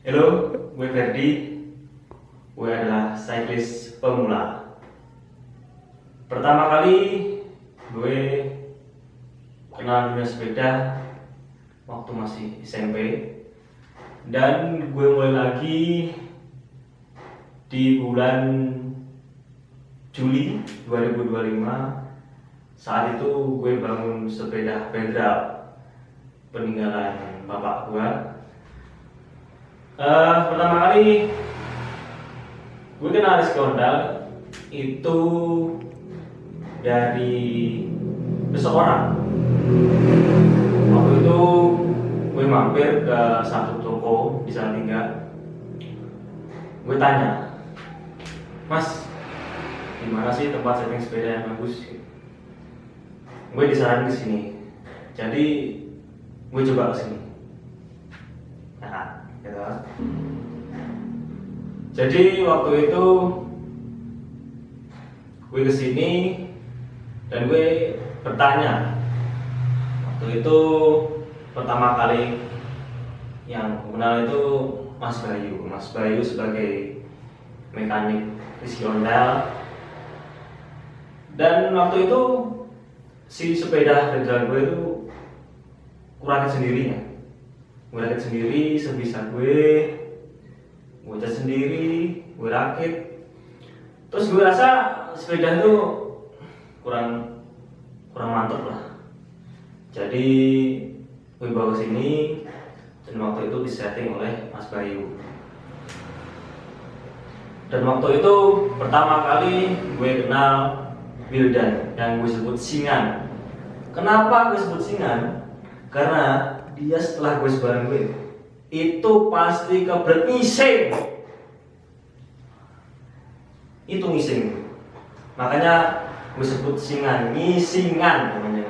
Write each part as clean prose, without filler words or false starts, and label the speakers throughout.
Speaker 1: Halo, gue Ferdi. Gue adalah cyclist pemula. Pertama kali gue kenal dunia sepeda waktu masih SMP, dan gue mulai lagi di bulan Juli 2025. Saat itu gue bangun sepeda pedal peninggalan bapak gue. Pertama kali gue kenal Rizky Ondal itu dari seseorang. Waktu itu gue mampir ke satu toko di Salatiga. Gue tanya, "Mas, gimana sih tempat setting sepeda yang bagus?" Gue disaranin ke sini. Jadi gue coba ke sini. Nah, gitu. Jadi waktu itu gue kesini dan gue bertanya. Waktu itu pertama kali yang kenal itu Mas Bayu sebagai mekanik Rizky Ondal. Dan waktu itu si sepeda pedal gue itu kurang sendirinya. Gue rakit sendiri sebisa gue cat sendiri, gue rakit. Terus gue rasa sepeda itu kurang mantep lah. Jadi gue bawa ke sini dan waktu itu disetting oleh Mas Bayu. Dan waktu itu pertama kali gue kenal Wildan yang gue sebut Singan. Kenapa gue sebut Singan? Karena dia setelah gue sebarang gue itu pasti kebelet ngising. Itu ngising. Makanya gue sebut Singan, ngisingan namanya.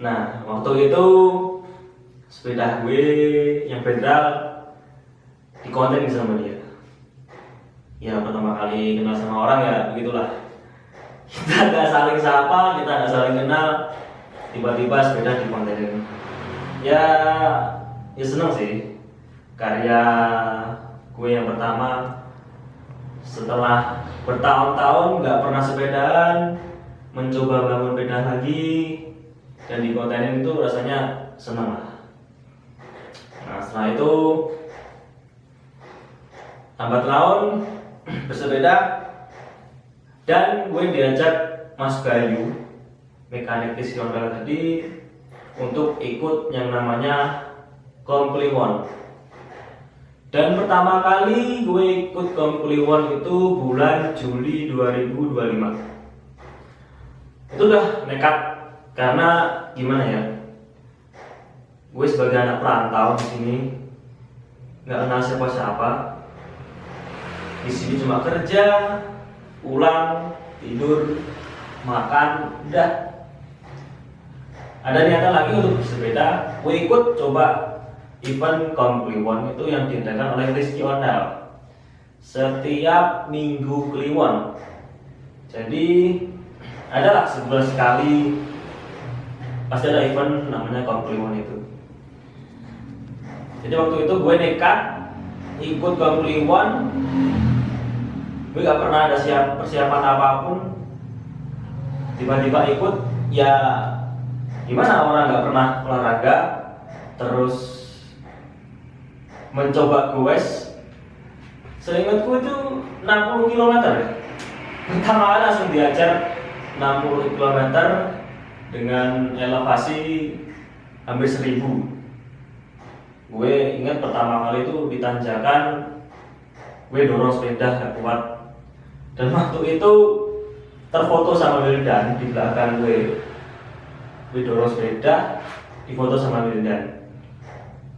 Speaker 1: Nah, waktu itu sepeda gue yang pedal dikonten sama dia. Ya pertama kali kenal sama orang ya begitulah. Kita nggak saling sapa, kita nggak saling kenal, tiba-tiba sepeda dikontenin. Ya seneng sih. Karya gue yang pertama setelah bertahun-tahun nggak pernah sepedaan, mencoba bangun sepeda lagi dan dikontenin itu rasanya seneng lah. Nah, setelah itu lambat laun bersepeda dan gue diajak Mas Bayu mekanik Rizky Ondal tadi untuk ikut yang namanya Kompliwon. Dan pertama kali gue ikut Kompliwon itu bulan Juli 2025. Itu udah nekat karena gimana ya? Gue sebagai anak perantau di sini nggak kenal siapa-siapa. Di sini cuma kerja, pulang, tidur, makan, udah. Ada niatan lagi untuk bersepeda. Gue ikut coba event Kompliwon itu yang diadakan oleh Rizky Ondal setiap minggu Kliwon. Jadi adalah sebulan sekali pasti ada event namanya Kompliwon itu. Jadi waktu itu gue nekat ikut Kompliwon. Gue gak pernah ada persiapan apapun, tiba-tiba ikut. Ya gimana orang gak pernah olahraga terus mencoba goes. Seingatku itu 60 km. Pertama kali langsung diajar 60 km dengan elevasi hampir 1000. Gue ingat pertama kali itu di tanjakan gue dorong sepeda gak kuat. Dan waktu itu terfoto sama Wildan di belakang gue. Gue dorong sepeda, difoto sama Wildan.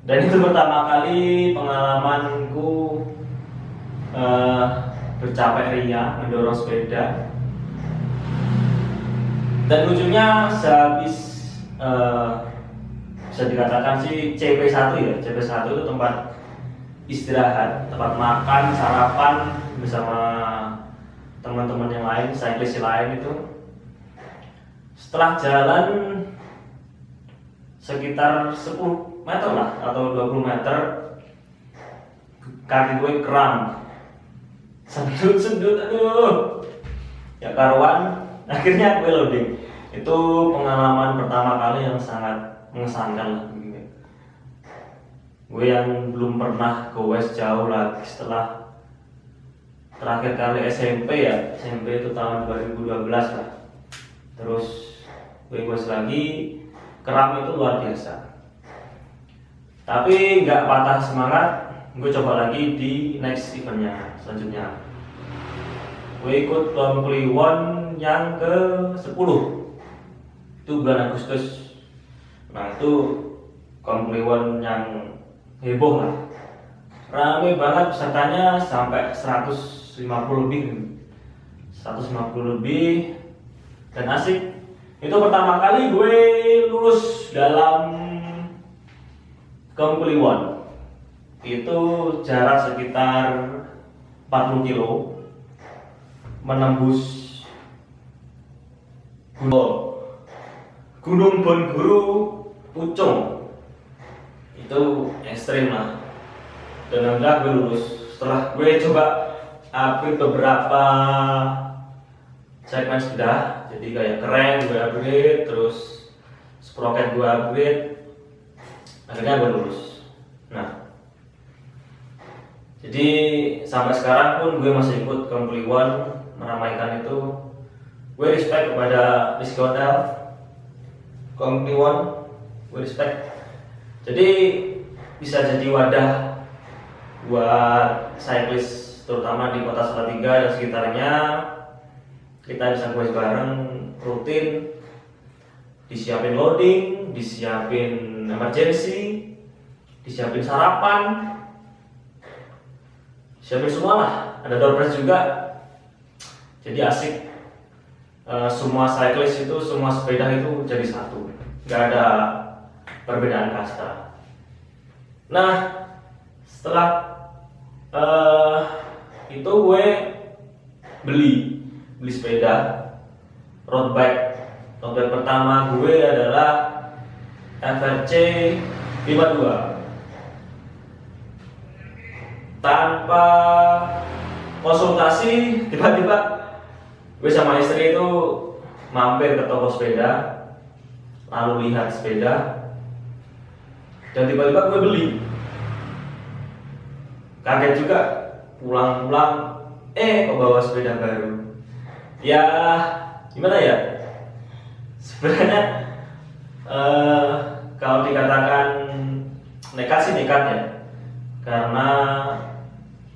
Speaker 1: Dan itu pertama kali pengalamanku bercapek ria mendorong sepeda. Dan ujungnya sehabis bisa dikatakan sih CP1 ya. CP1 itu tempat istirahat, tempat makan, sarapan bersama teman-teman yang lain, cyclist lain itu. Setelah jalan sekitar 10 meter lah atau 20 meter, kaki gue kram, sendut, aduh, ya karuan. Akhirnya gue loading. Itu pengalaman pertama kali yang sangat mengesankan lah. Gue yang belum pernah goes jauh lagi setelah terakhir kali SMP ya, SMP itu tahun 2012 lah. Terus gue goes lagi, keram itu luar biasa. Tapi nggak patah semangat, gue coba lagi di next eventnya selanjutnya. Gue ikut Lone Kliwon yang ke-10, itu bulan Agustus. Nah itu Kliwon yang heboh lah, rame banget pesertanya sampai 150 lebih dan asik. Itu pertama kali gue lulus dalam Kliwon. Itu jarak sekitar 40 kilo menembus Gunung Bonguru Pucung. Itu ekstrim lah, dan alhamdulillah gue lulus. Setelah gue coba upgrade beberapa segmen sepeda, jadi kayak keren gue upgrade, terus sprocket gue upgrade, akhirnya gue lulus. Nah, jadi sampai sekarang pun gue masih ikut Kliwon meramaikan itu. Gue respect kepada Rizky Hotel, Kliwon, gue respect. Jadi bisa jadi wadah buat cyclist terutama di kota Salatiga dan sekitarnya. Kita bisa goes bareng rutin, disiapin loading, disiapin emergency, disiapin sarapan, siapin semua lah. Ada door prize juga, jadi asik. Semua cyclist itu, semua sepeda itu jadi satu, nggak ada perbedaan kasta. Nah, setelah itu gue beli sepeda road bike. Road bike pertama gue adalah FRC 52. Tanpa konsultasi, tiba-tiba gue sama istri itu mampir ke toko sepeda, lalu lihat sepeda, dan tiba-tiba gue beli. Kaget juga, pulang-pulang kok bawa sepeda baru. Ya gimana ya, sebenarnya kalau dikatakan nekat sih nekat ya, karena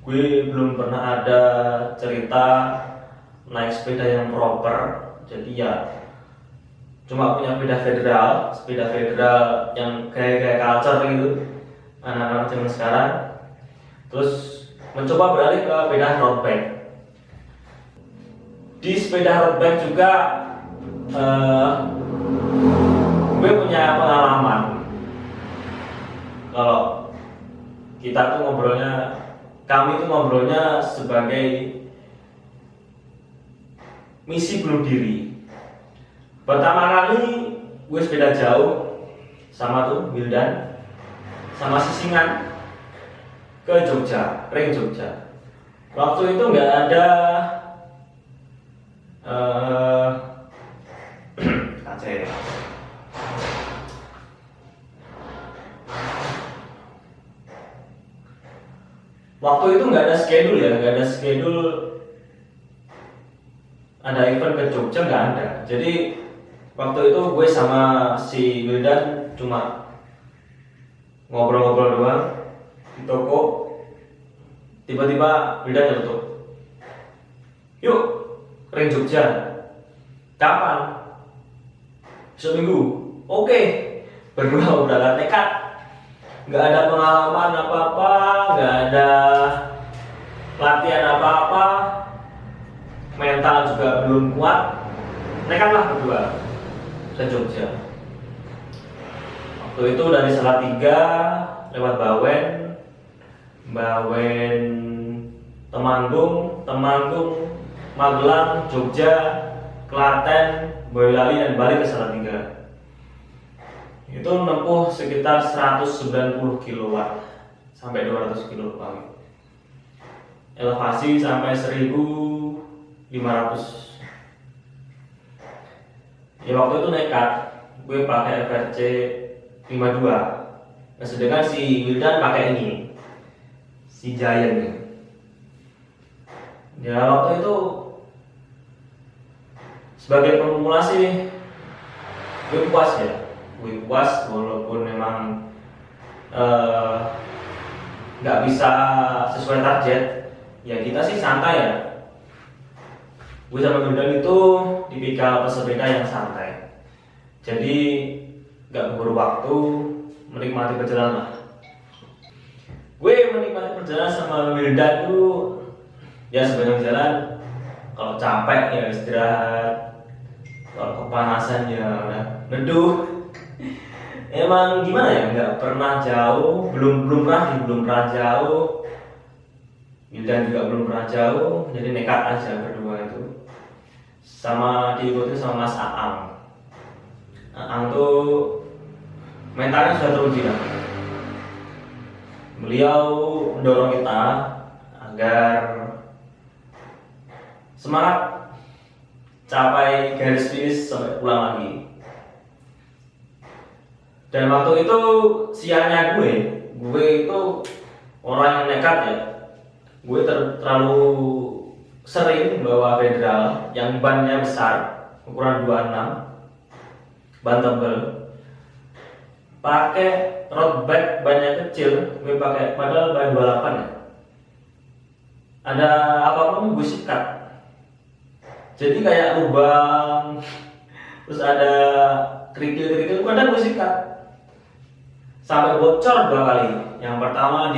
Speaker 1: gue belum pernah ada cerita naik sepeda yang proper. Jadi ya cuma punya sepeda federal yang kayak culture gitu, anak-anak zaman sekarang. Terus mencoba beralih ke sepeda road bike. Di sepeda road bike juga gue punya pengalaman. Kalau kami tuh ngobrolnya sebagai misi bunuh diri. Pertama kali gue sepeda jauh sama Wildan sama Sisingan ke Jogja, ring Jogja. Waktu itu nggak ada KC. Waktu itu nggak ada schedule ada event ke Jogja, nggak ada. Jadi waktu itu gue sama si Wildan cuma ngobrol-ngobrol doang di toko. Tiba-tiba Wildan nyeletuk, "Yuk, ring Jogja. Kapan?" "Seminggu." "Oke." Berdua berangkat nekat. Nggak ada pengalaman apa-apa, nggak ada latihan apa-apa, mental juga belum kuat. Nekatlah berdua ke Jogja. Waktu itu dari Salatiga lewat Bawen, Temanggung, Magelang, Jogja, Klaten, Boyolali, dan balik ke Salatiga. Itu menempuh sekitar 190 kW sampai 200 kW. elevasi sampai 1500. Ya waktu itu nekat, gue pakai FRC 52. Nah, sedangkan si Wildan pakai ini, si Giant. Ya waktu itu sebagai pemula sih gue puas walaupun memang nggak bisa sesuai target. Ya kita sih santai ya. Gue sama Wildan itu tipikal pesepeda yang santai. Jadi nggak keburu waktu, menikmati perjalanan lah. Gue menikmati perjalanan sama Wildan itu ya sepanjang jalan. Kalau capek ya istirahat, kalau kepanasan ya udah neduh. Emang gimana ya, nggak pernah jauh, belum pernah jauh. Wildan juga belum pernah jauh, jadi nekat aja berdua itu. Sama diikuti sama Mas Aang. Aang tuh mentalnya sudah teruji lah. Beliau mendorong kita agar semangat capai garis finish sampai pulang lagi. Dan waktu itu sialnya gue itu orang yang nekat ya. Gue terlalu sering bawa federal yang bannya besar, ukuran 26, ban tebel. Pakai road bike bannya kecil, gue pakai padahal ban 28 ya. Ada apapun gue sikat. Jadi kayak lubang, terus ada kerikil-kerikil, kadang gue sikat. Sampai bocor 2 kali. Yang pertama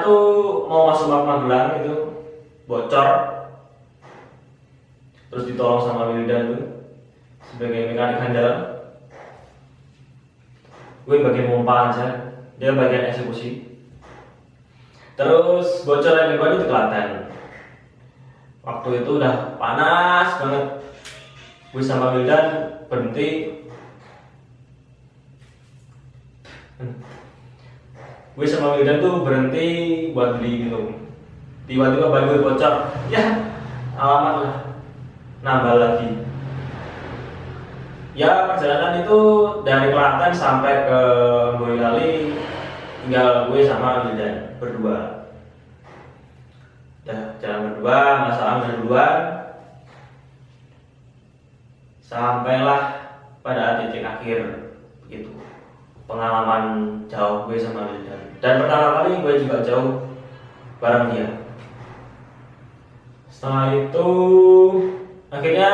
Speaker 1: itu mau masuk Magelang itu bocor. Terus ditolong sama Wildan tuh sebagai mekanik handal. Gue bagian pompa aja, dia bagian eksekusi. Terus bocor yang kedua itu di Klaten. Waktu itu udah panas banget. Gue sama Wildan berhenti. Gue sama Wildan tuh berhenti buat beli minum. Tiba-tiba ban gue bocor. Ya, alamat lah. Nambah lagi. Ya perjalanan itu dari Klaten sampai ke Boyolali tinggal gue sama Wildan berdua. Ya, jalan berdua, masalah berdua. Sampailah pada titik akhir gitu. Pengalaman jauh gue sama Wildan. Dan pertama kali gue juga jauh bareng dia. Setelah itu akhirnya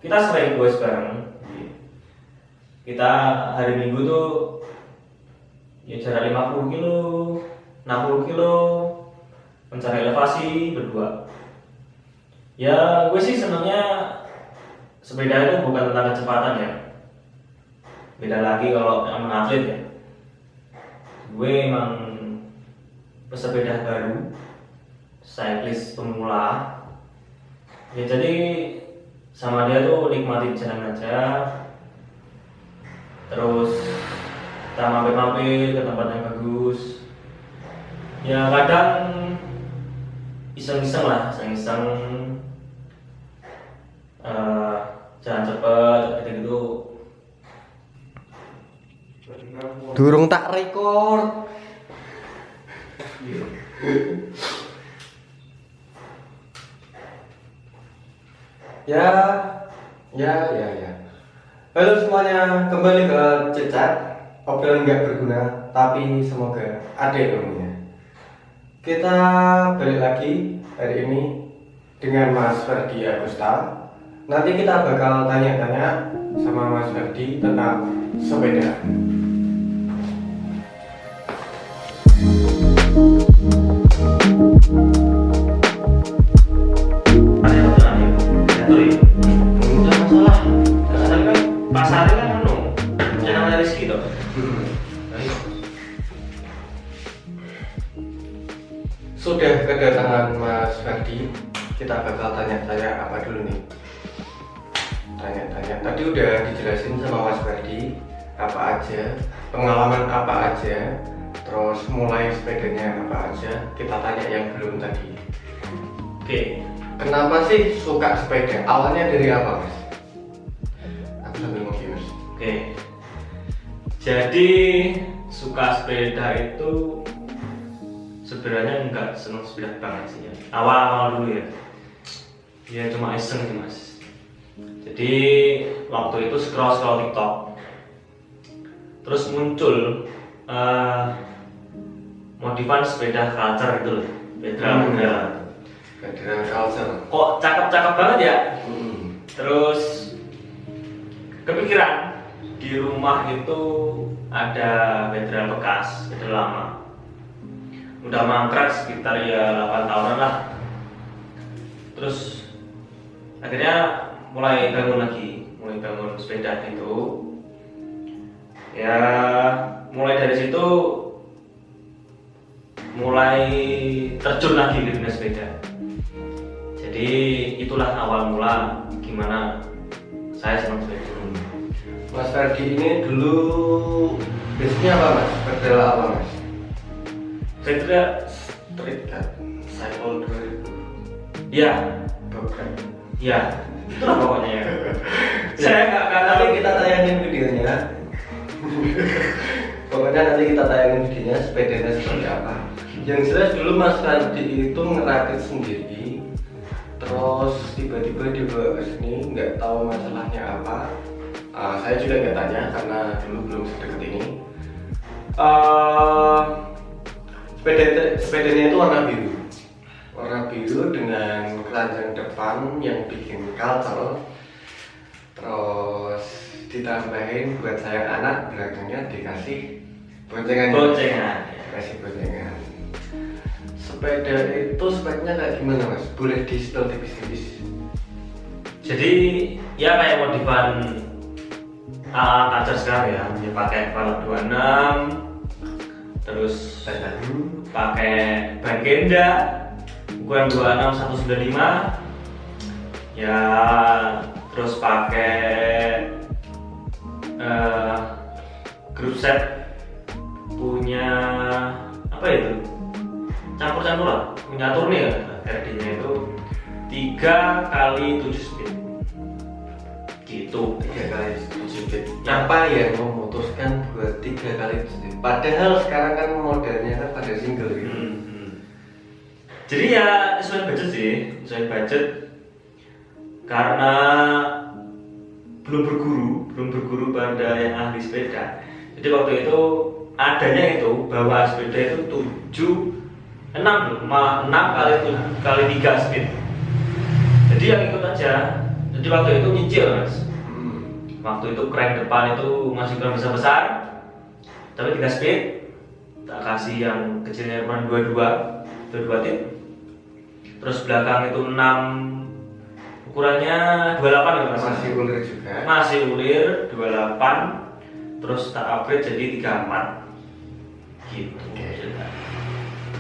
Speaker 1: kita sering gue bareng. Kita hari Minggu tuh ya jarak 50 kilo, 60 kilo mencari elevasi berdua. Ya gue sih senangnya sepeda itu bukan tentang kecepatan ya. Beda lagi kalau yang atlet ya. Gue emang pesepeda baru, cyclist pemula. Ya jadi sama dia tuh nikmati jalan aja. Terus kita mampir-mampir ke tempat yang bagus. Ya kadang iseng-iseng lah, iseng-iseng jalan cepet gitu.
Speaker 2: Durung tak record. Ya. Halo semuanya, kembali ke Cecat, obrolan nggak berguna, tapi semoga ada ilmunya. Kita balik lagi hari ini dengan Mas Ferdi Agusta. Nanti kita bakal tanya-tanya sama Mas Ferdi tentang sepeda. Sudah kedatangan Mas Ferdi, kita bakal tanya-tanya apa dulu nih? Tanya-tanya. Tadi udah dijelasin sama Mas Ferdi apa aja, pengalaman apa aja, terus mulai sepedanya apa aja, kita tanya yang belum tadi.
Speaker 1: Oke.
Speaker 2: Kenapa sih suka sepeda? Awalnya dari apa, Mas? Aku sambil ngopi, Mas.
Speaker 1: Oke. Jadi suka sepeda itu sebenarnya nggak seneng sepeda banget sih ya. Awal-awal dulu ya. Ya cuma iseng sih Mas. Jadi waktu itu scroll TikTok, terus muncul modifan sepeda culture itu loh, federal.
Speaker 2: Federal culture.
Speaker 1: Kok cakep-cakep banget ya? Terus kepikiran di rumah itu ada federal bekas, federal lama. Udah mangkrak sekitar ya 8 tahunan lah. Terus akhirnya mulai bangun sepeda itu. Ya mulai dari situ mulai terjun lagi di dunia sepeda. Jadi itulah awal mula gimana saya senang sepeda.
Speaker 2: Mas Ferdi ini dulu basicnya apa, Mas? Federal apa, Mas?
Speaker 1: Federal
Speaker 2: Street Cat Cycle 2000.
Speaker 1: ya,
Speaker 2: Bukan.
Speaker 1: ya, itulah pokoknya ya. Saya nggak
Speaker 2: Nanti kita tayangin videonya. Pokoknya nanti kita tayangin videonya sepedanya seperti apa. Yang jelas dulu Mas Ferdi itu ngerakit sendiri. Terus tiba-tiba dibawa ke sini, nggak tahu masalahnya apa. Saya juga nggak tanya karena dulu belum sedekat ini. Sepedanya itu warna biru dengan keranjang depan yang bikin culture. Terus ditambahin buat sayang anak, belakangnya dikasih boncengan. Dikasih boncengan. Sepeda itu speknya kayak gimana, Mas? Boleh di-spill tipis-tipis?
Speaker 1: Jadi ya kayak modifan kaca sekarang ya, dia pakai velg 26, terus pakai ban Genda ukuran 26 195, ya terus pakai group set punya apa itu? Campur-campur lah, punya Tourne ya, RD-nya itu 3 kali 7 speed gitu.
Speaker 2: 3 kali 7 speed. Apa yang memutuskan buat 3 kali 7 speed? Padahal sekarang kan modelnya kan pada single gitu.
Speaker 1: Jadi ya sesuai budget karena belum berguru pada yang ahli sepeda. Jadi waktu itu adanya itu bahwa sepeda itu 6 kali 3 speed. Jadi yang ikut aja. Jadi waktu itu nyicil Mas. Waktu itu crank depan itu masih kurang besar, tapi 3 speed. Tak kasih yang kecilnya cuma 22 tip. Terus belakang itu 6, ukurannya 28 ya Mas.
Speaker 2: Masih ulir juga.
Speaker 1: Masih ulir 28. Terus tak upgrade jadi 34. Gitu.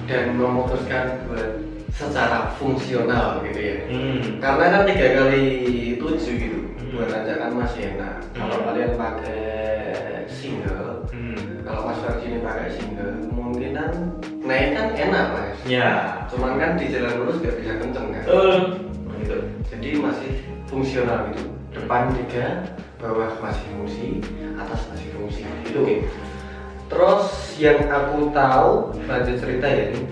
Speaker 2: Dan memutuskan buat secara fungsional gitu ya. Karena kan 3 kali 7 gitu. Buat tanjakan masih enak. Kalau kalian pakai single, kalau Mas Ferdi ini pakai single, kemungkinan naik kan enak Mas.
Speaker 1: Ya.
Speaker 2: Cuman kan di jalan lurus nggak bisa kenceng kan.
Speaker 1: Gitu.
Speaker 2: Jadi masih fungsional gitu. Depan 3, bawah masih fungsi, atas masih fungsi. Gitu. Terus yang aku tahu, lanjut cerita ya ini.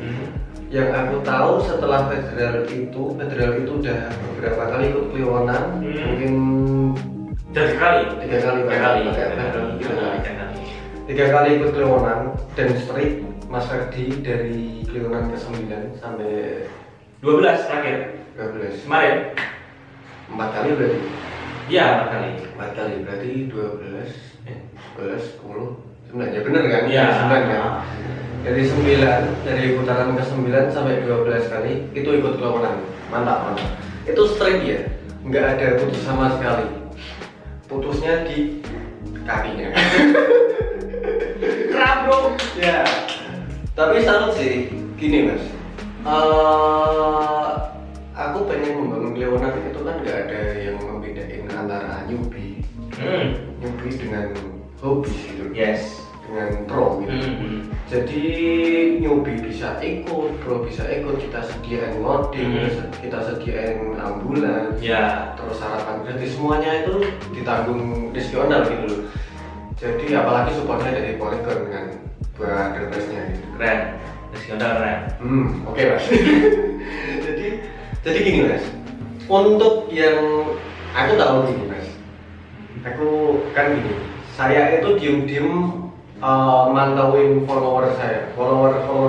Speaker 2: Yang aku tahu setelah federal itu udah beberapa kali ikut Kliwonan, mungkin
Speaker 1: 3 kali.
Speaker 2: 3 kali ikut Kliwonan dan street Mas Ferdi dari Kliwonan ke-9 sampai
Speaker 1: 12 terakhir.
Speaker 2: 12.
Speaker 1: Kemarin.
Speaker 2: 4 kali berarti.
Speaker 1: Iya, 4 kali.
Speaker 2: 4 kali berarti 12, 11, 10, 9 ya bener kan?
Speaker 1: Iya.
Speaker 2: 9 kan? Dari 9, dari putaran ke-9 sampai 12 kali itu ikut Kliwonan. Mantap. Itu straight ya, nggak ada putus sama sekali. Putusnya di kakinya.
Speaker 1: Keren bro.
Speaker 2: Ya. Tapi salut sih, gini Mas. Aku pengen membangun Kliwonan itu kan nggak ada yang membedain antara newbie dengan hobi gitu.
Speaker 1: Yes.
Speaker 2: Dengan pro gitu. Jadi newbie bisa ikut, pro bisa ikut, kita sediain modding, kita sediain ambulans,
Speaker 1: Ya.
Speaker 2: terus sarapan gratis, semuanya itu ditanggung Rizky-Ondal gitu loh. Jadi apalagi supportnya dari Polygon kan buat requestnya gitu.
Speaker 1: Keren. Rizky-Ondal keren.
Speaker 2: Oke mas. jadi gini mas, untuk yang aku tahu gini mas, aku kan gini, saya itu diem-diem mantauin follower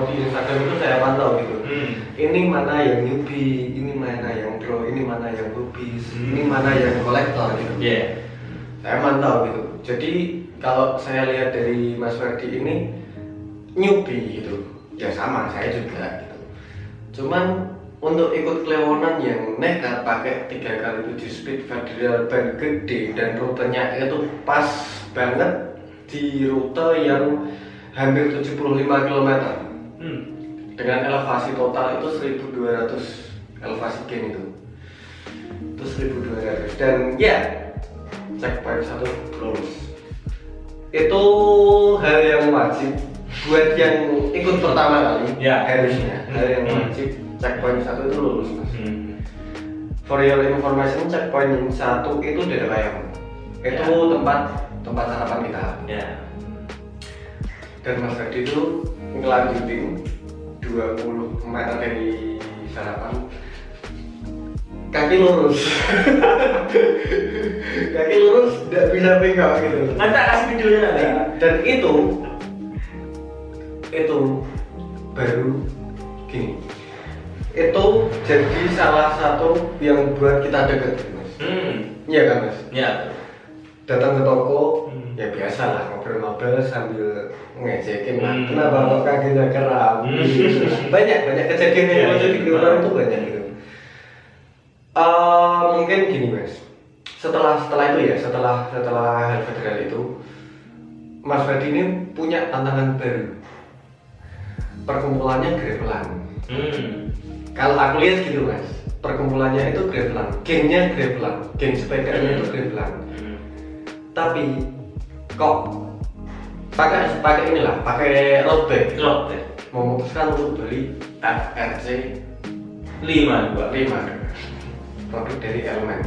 Speaker 2: di Instagram itu saya pantau gitu. Ini mana yang newbie, ini mana yang pro, ini mana yang hobbies, ini mana yang kolektor gitu. Saya mantau gitu. Jadi kalau saya lihat dari Mas Ferdi ini newbie gitu, ya sama saya juga gitu. Cuman untuk ikut kelewonan yang nekat pakai 3x7 speed federal ban gede dan rutenya itu pas banget di rute yang hampir 75 km dengan elevasi total itu 1200 elevasi gain itu 1200 dan ya checkpoint 1 lulus. Itu hal yang wajib buat yang ikut pertama kali harusnya hal yang wajib. Checkpoint 1 itu lulus mas. For your information, checkpoint 1 itu Dada Bayam. Itu tempat sarapan kita. Dan Mas Ferdi itu ngelanjutin 20 meter dari sarapan, kaki lurus. Kaki lurus, tidak bisa bengkok gitu.
Speaker 1: Nanti kasih videonya nanti.
Speaker 2: Dan itu baru gini. Itu jadi salah satu yang buat kita deket mas. Iya kan mas?
Speaker 1: Iya.
Speaker 2: Datang ke toko, ya biasa lah ngobrol-ngobrol sambil ngejekin lah. Kenapa kok kakinya keram? banyak kejadian yang lucu di orang itu banyak gitu. Mungkin gini mas. Setelah itu ya, setelah hal federal itu, Mas Ferdi ini punya tantangan baru. Perkumpulannya gravelan. Kalau aku lihat gitu mas, perkumpulannya itu gravelan, gengnya gravelan, geng sepedanya itu gravelan. Tapi kok pakai inilah, pakai road bike. Memutuskan untuk beli FRC 5 produk dari Elemen.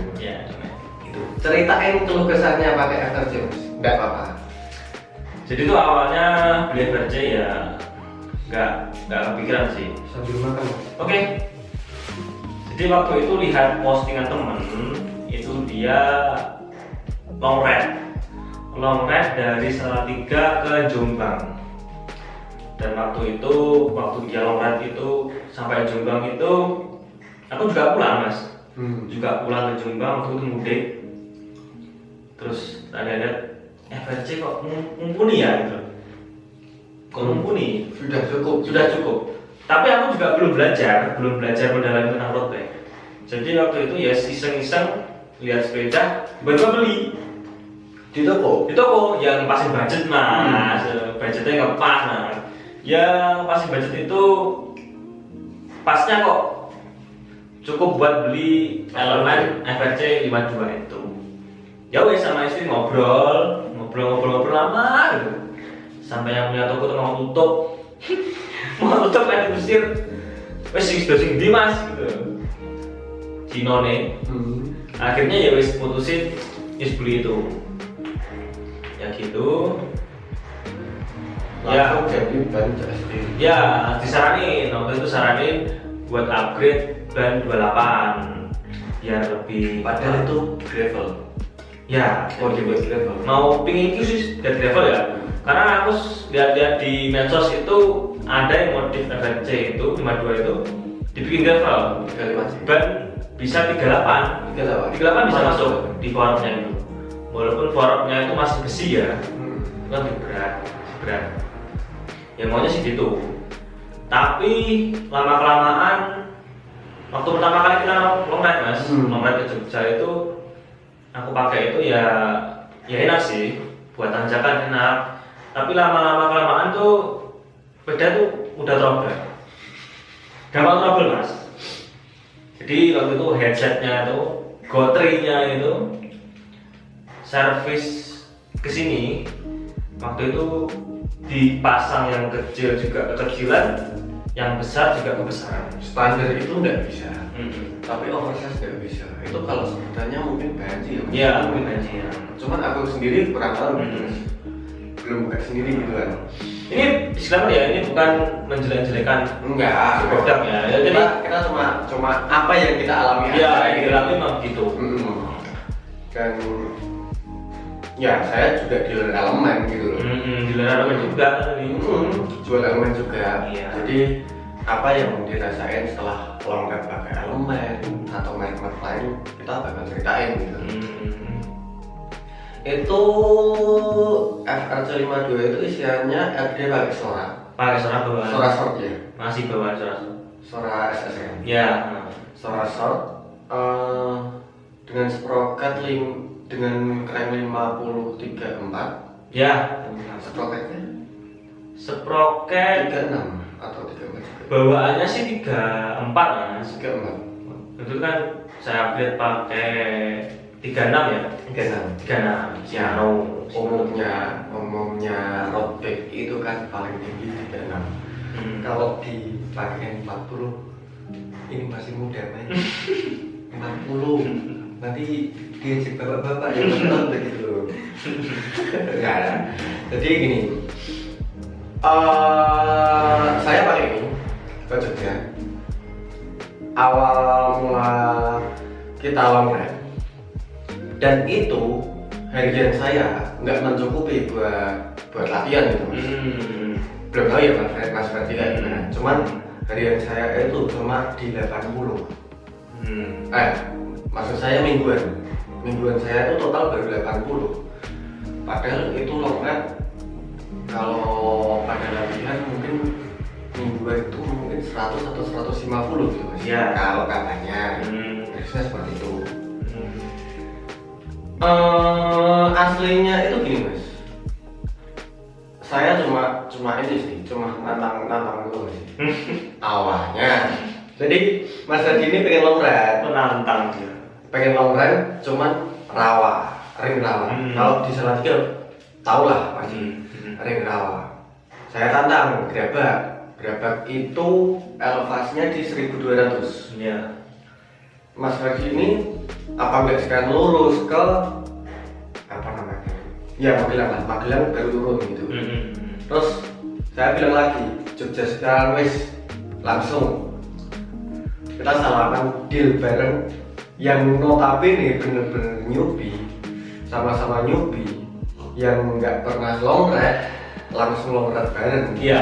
Speaker 2: Itu ceritain keluh kesahnya pakai FRC mas, nggak apa-apa.
Speaker 1: Jadi tuh awalnya beli FRC ya nggak kepikiran sih.
Speaker 2: Sambil makan mas.
Speaker 1: Oke. Jadi waktu itu lihat postingan temen itu dia long ride dari Salatiga ke Jombang. Dan waktu dia long ride itu sampai Jombang itu aku juga pulang mas. Juga pulang ke Jombang waktu itu mudik. Terus ada FRC kok mumpuni ya gitu. Kok mumpuni? Sudah cukup. Tapi aku juga belum belajar mendalami tentang road bike. Jadi waktu itu ya iseng-iseng lihat sepeda, tiba-tiba beli
Speaker 2: di toko
Speaker 1: yang pasin budget mas, budgetnya nggak pas nah. Yang pasin budget itu pasnya kok cukup buat beli Elemen FRC 52 itu. Ya wes sama istri ngobrol lama gitu. Sampai yang punya toko tuh mau tutup kan diusir. Wes sing di mas gitu. Cinone. Akhirnya ya wes putusin beli itu. Ya gitu.
Speaker 2: Langsung jadi ban sendiri.
Speaker 1: Ya disaranin, waktu itu saranin buat upgrade ban 28 biar lebih.
Speaker 2: Padahal itu gravel.
Speaker 1: Ya,
Speaker 2: Dibuat gravel.
Speaker 1: mau pingin itu sih dari gravel ya. Karena aku lihat di medsos itu ada yang modif FRC itu 52 itu dibikin gravel. Ban bisa 38 bisa masuk di forknya itu. Walaupun forknya itu masih besi ya, itu kan berat. Ya maunya sih gitu. Tapi lama kelamaan waktu pertama kali kita long ride mas, long ride ke Jogja itu aku pakai itu ya enak sih, buat tanjakan enak. Tapi lama kelamaan tuh sepeda tuh udah trouble, gampang trouble mas. Jadi waktu itu headsetnya itu, gotrinya itu servis kesini waktu itu dipasang yang kecil juga kekecilan, yang besar juga kebesaran.
Speaker 2: Standar itu nggak bisa,
Speaker 1: Mm-mm.
Speaker 2: tapi oversize nggak bisa. Itu kalau sebutannya mungkin banci ya.
Speaker 1: Ya mungkin aja ya.
Speaker 2: Cuman aku sendiri kurang tahu gitu. Belum buka sendiri gitu kan.
Speaker 1: Ini disclaimer ya, ini bukan menjelek-jelekan
Speaker 2: Enggak.
Speaker 1: produk ya. Jadi
Speaker 2: Kita cuma apa yang kita alami
Speaker 1: ya
Speaker 2: aja.
Speaker 1: idealnya memang gitu.
Speaker 2: Dan ya saya juga dealer elemen gitu loh.
Speaker 1: Di luar apa juga tadi.
Speaker 2: Jual elemen juga.
Speaker 1: Iya.
Speaker 2: Jadi apa yang dirasain setelah lengkap pakai elemen atau merek-merek lain kita bakal ceritain gitu. Itu FRC52 itu isiannya FD pakai Sora.
Speaker 1: Pakai suara bawaan.
Speaker 2: Sora short ya.
Speaker 1: Masih bawaan suara.
Speaker 2: Sora SSN.
Speaker 1: Ya.
Speaker 2: Sora short dengan sprocket dengan kren 5034.
Speaker 1: Ya.
Speaker 2: Sprocketnya
Speaker 1: Sprocket
Speaker 2: 36 atau 34 juga.
Speaker 1: bawaannya sih 34 Mas.
Speaker 2: 34.
Speaker 1: Itu kan saya upgrade pakai 36 ya.
Speaker 2: 36.
Speaker 1: 36 Ciano.
Speaker 2: Umumnya road bike itu kan paling tinggi 36. Kalau dipakai 40 ini masih muda men. 40 nanti diajak bapak-bapak yang nonton begitu. Enggak ada. Jadi gini, saya pakai ini ke Jogja. Awal mula kita lomret, dan itu harian saya nggak mencukupi buat latihan gitu mas. Belum tahu ya mas Ferdi kayak gimana. Cuman harian saya itu cuma di 80. Maksud saya mingguan saya itu total baru 80. Padahal itu lomret kalau pada latihan mungkin mingguan itu mungkin 100 atau 150 gitu mas.
Speaker 1: Ya.
Speaker 2: Kalau katanya harusnya seperti itu. Aslinya itu gini mas, saya cuma ini sih, cuma nantang dulu sih. Awalnya jadi mas Ferdi ini pengen lomret,
Speaker 1: Penantang dia.
Speaker 2: pengen lomret cuman ring rawa. Kalau di Salatiga tau lah pasti ring rawa. Saya tantang gerabak itu elevasinya di 1200.
Speaker 1: Iya.
Speaker 2: Mas Ferdi ini apa nggak sekalian lurus ke apa namanya? Ya Magelang baru turun gitu. Terus saya bilang lagi, Jogja sekarang wis langsung kita salaman deal bareng yang notabene bener-bener newbie, sama-sama newbie yang nggak pernah longret langsung longret bareng.
Speaker 1: Iya.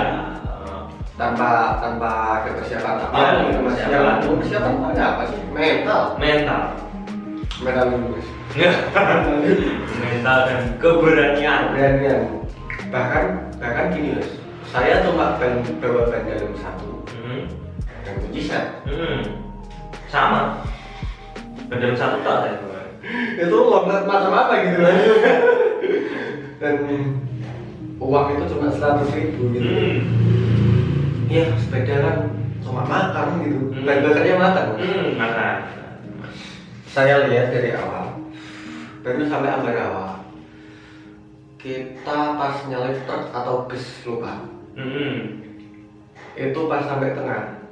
Speaker 2: Tanpa ada persiapan apa
Speaker 1: Ya,
Speaker 2: gitu mas. Persiapan apa sih? Mental dulu mas.
Speaker 1: Mental dan keberanian.
Speaker 2: Bahkan gini mas, saya cuma bawa ban dalam satu dan kunci set.
Speaker 1: Sama. Dalam satu tak saya bawa.
Speaker 2: Itu lompat macam apa gitu kan. Dan uang itu cuma 100.000 gitu. Iya, sepeda kan cuma makan gitu. Ban bakarnya makan.
Speaker 1: Makan.
Speaker 2: Saya lihat dari awal, baru sampai Ambarawa. Kita pas nyalip truk atau bus lupa. Itu pas sampai tengah,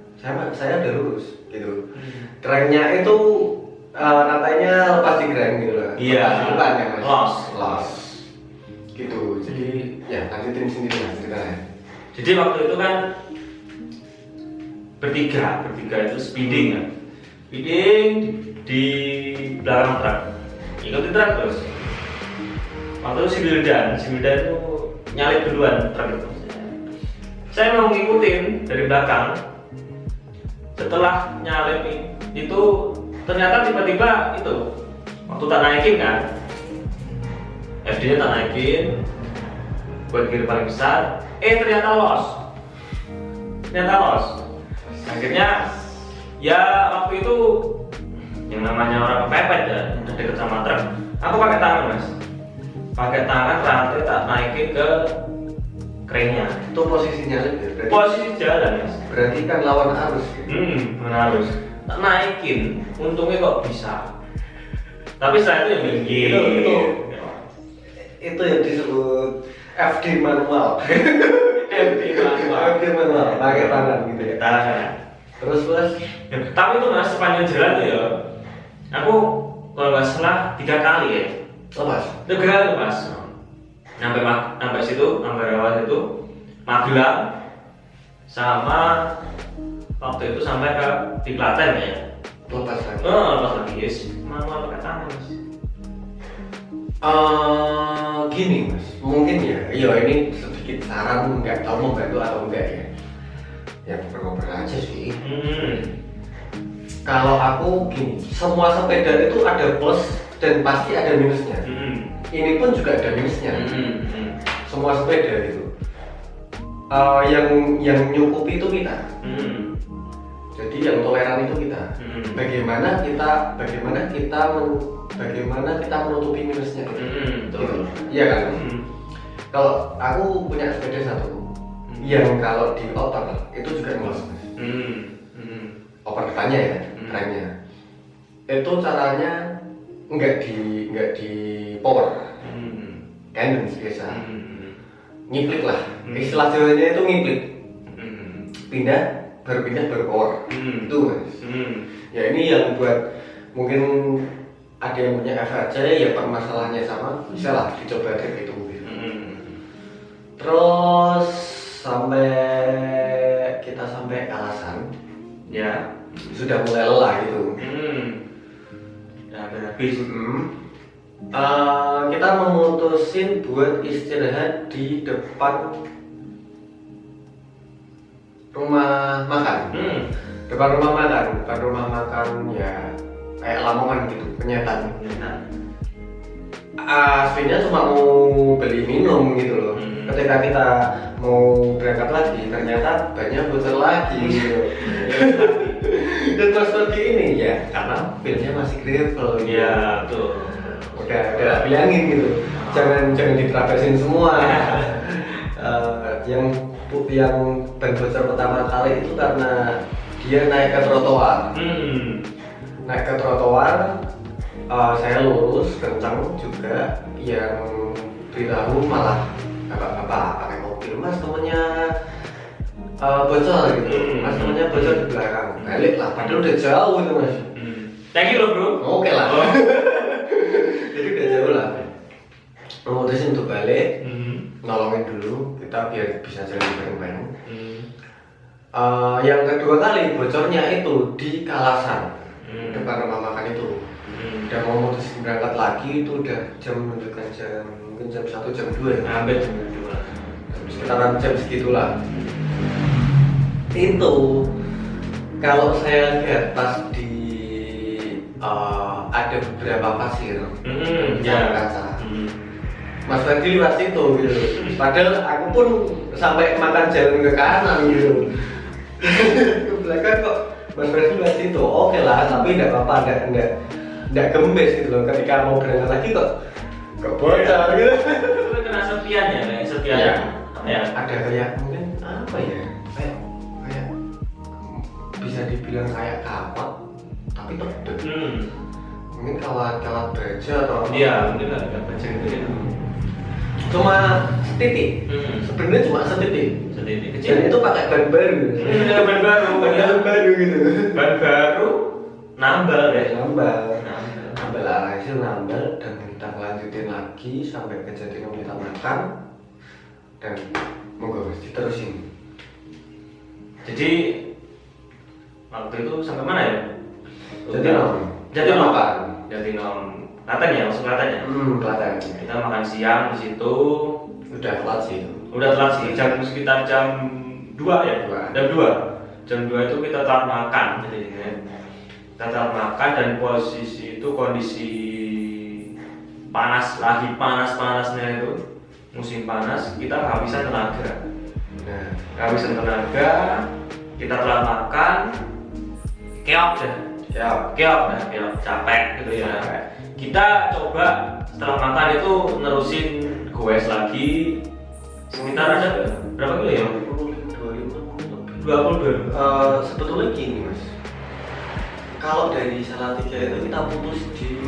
Speaker 2: saya udah lurus gitu. Kerennya itu rantainya lepas di keren gitu loh.
Speaker 1: Iya.
Speaker 2: Lepas di depan ya mas.
Speaker 1: Los.
Speaker 2: Gitu. Jadi ya lanjutin sendiri lah ceritanya.
Speaker 1: Jadi waktu itu kan bertiga itu speeding ya. Speeding di belakang truk. Ikuti truk terus. Waktu itu si Wildan itu nyalip duluan truk itu. Saya mau ngikutin dari belakang. Setelah nyalip itu ternyata tiba-tiba itu waktu tak naikin kan, FD-nya tak naikin buat gear paling besar, ternyata los. Akhirnya ya waktu itu yang namanya orang kepepet ya, udah deket sama truk. Aku pakai tangan mas, rantai tak naikin ke kerennya.
Speaker 2: Itu posisinya ya,
Speaker 1: Posisi jalan mas.
Speaker 2: berarti kan lawan arus gitu.
Speaker 1: Harus tak naikin, untungnya kok bisa. Tapi setelah itu yang minggir.
Speaker 2: Itu yang disebut FD manual.
Speaker 1: FD manual.
Speaker 2: FD manual, pakai tangan gitu ya.
Speaker 1: Tangan.
Speaker 2: Terus Mas,
Speaker 1: Ya, tapi itu Mas sepanjang jalan tuh ya, aku kalau nggak salah 3 kali ya.
Speaker 2: lepas.
Speaker 1: 3 kali tuh Mas. Sampai situ, sampai lewat itu Magelang sama waktu itu sampai ke di Klaten ya.
Speaker 2: Lepas lagi.
Speaker 1: Lepas lagi yes. Manual pakai tangan Mas.
Speaker 2: Gini Mas, mungkin ya, iya ini sedikit saran, nggak tahu membantu atau enggak ya. Ya ngobrol-ngobrol aja sih. Kalau aku gini, semua sepeda itu ada plus dan pasti ada minusnya. Ini pun juga ada minusnya. Semua sepeda itu. Yang nyukupi itu kita. Jadi yang toleran itu kita. Bagaimana kita menutupi minusnya itu.
Speaker 1: Betul.
Speaker 2: Iya kan? Kalau aku punya sepeda satu, yang kalau dioper itu juga ngelos Mas. Oper depannya ya, remnya. Itu caranya nggak di power, cadence biasa. Ngiplik lah, istilah Jawanya itu ngiplik. Baru power. Itu Mas. Ya ini yang buat mungkin ada yang punya FRC ya permasalahannya sama, bisa lah dicoba kayak gitu. Terus kita sampai Kalasan,
Speaker 1: Ya.
Speaker 2: sudah mulai lelah gitu.
Speaker 1: Ya habis.
Speaker 2: Kita memutusin buat istirahat di depan rumah makan. Depan rumah makan ya kayak Lamongan gitu, penyetan. Aslinya cuma mau beli minum gitu loh. Ketika kita mau berangkat lagi, ternyata banyak bocor lagi gitu. Dan pas pergi ini ya, karena filenya masih gravel gitu.
Speaker 1: Iya, betul.
Speaker 2: Udah bilangin gitu, jangan diterapesin semua. Yang ban bocor pertama kali itu karena dia naik ke trotoar. Saya lurus kencang juga, yang beritahu malah bapak-bapak pakai mobil, Mas temennya bocor gitu. Mas temennya bocor di belakang, balik lah, padahal udah jauh itu Mas.
Speaker 1: Thank you loh bro.
Speaker 2: Oke lah. Jadi udah jauh lah. Memutusin untuk balik, nolongin dulu kita biar bisa jalan bareng-bareng. Yang kedua kali bocornya itu di Kalasan, depan rumah makan itu. Udah mau mutusin berangkat lagi itu udah menunjukkan mungkin jam 1 jam 2 ya.
Speaker 1: Hampir jam 2.
Speaker 2: Sekitaran jam segitulah. Itu kalau saya lihat pas di ada beberapa pasir kaca. Mas Ferdi lewat situ gitu. Padahal aku pun sampai makan jalan ke kanan gitu. Ke belakang kok Mas Ferdi lewat situ. Oke lah, tapi enggak apa-apa, enggak gembes gitu loh. Ketika mau berangkat lagi kok bocor gitu.
Speaker 1: Itu kena sepian ya, kayak sepian.
Speaker 2: Ya. Ada kayak mungkin apa ya? Kayak bisa dibilang kayak kawat tapi tebet. Mungkin kawat baja atau apa?
Speaker 1: Iya, mungkin ada baja gitu ya.
Speaker 2: Cuma setitik. Sebenarnya cuma setitik.
Speaker 1: Setitik kecil.
Speaker 2: Dan itu pakai ban baru.
Speaker 1: Ban baru
Speaker 2: gitu.
Speaker 1: Ban baru nambal deh.
Speaker 2: Nambal hasil nambal dan kita lanjutin lagi sampai ke Jatinangor kita makan dan monggo Mas diterusin.
Speaker 1: Jadi waktu itu sampai mana ya?
Speaker 2: Jatinangor.
Speaker 1: Klaten ya, masuk Klaten ya.
Speaker 2: Klaten.
Speaker 1: Kita makan siang di situ.
Speaker 2: Udah telat sih itu.
Speaker 1: Udah telat sih, sekitar jam 2 ya. Jam 2 itu kita telat makan. Jadi kita telat makan dan posisi itu kondisi panas, lagi panas-panasnya itu musim panas, kita kehabisan tenaga. Kehabisan tenaga, kita telat makan, keok capek gitu ya. Kita coba setelah makan itu nerusin goes lagi sekitar ada berapa kilo ya? 22.
Speaker 2: Sebetulnya gini Mas, kalau dari Salatiga itu kita putus di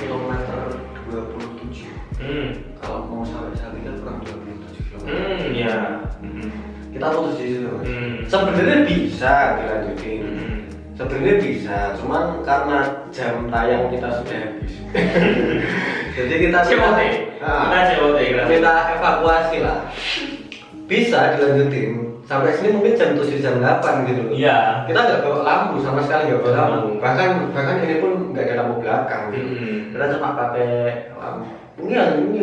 Speaker 2: kilometer 27. Kalau mau sampai Salatiga kurang 27.
Speaker 1: Ya.
Speaker 2: Kita putus di situ Mas.
Speaker 1: Hmm.
Speaker 2: Sebenarnya bisa dilanjutin. Sebenarnya bisa, cuman karena jam tayang kita sudah habis. Jadi kita
Speaker 1: COT.
Speaker 2: Nah,
Speaker 1: Kita COT.
Speaker 2: kita evakuasi lah. Bisa dilanjutin sampai sini mungkin jam 7 jam 8 gitu loh.
Speaker 1: Iya.
Speaker 2: Kita nggak bawa lampu sama sekali, nggak bawa lampu. Bahkan ini pun nggak ada lampu belakang. Gitu. Kita cuma pakai lampu. Ini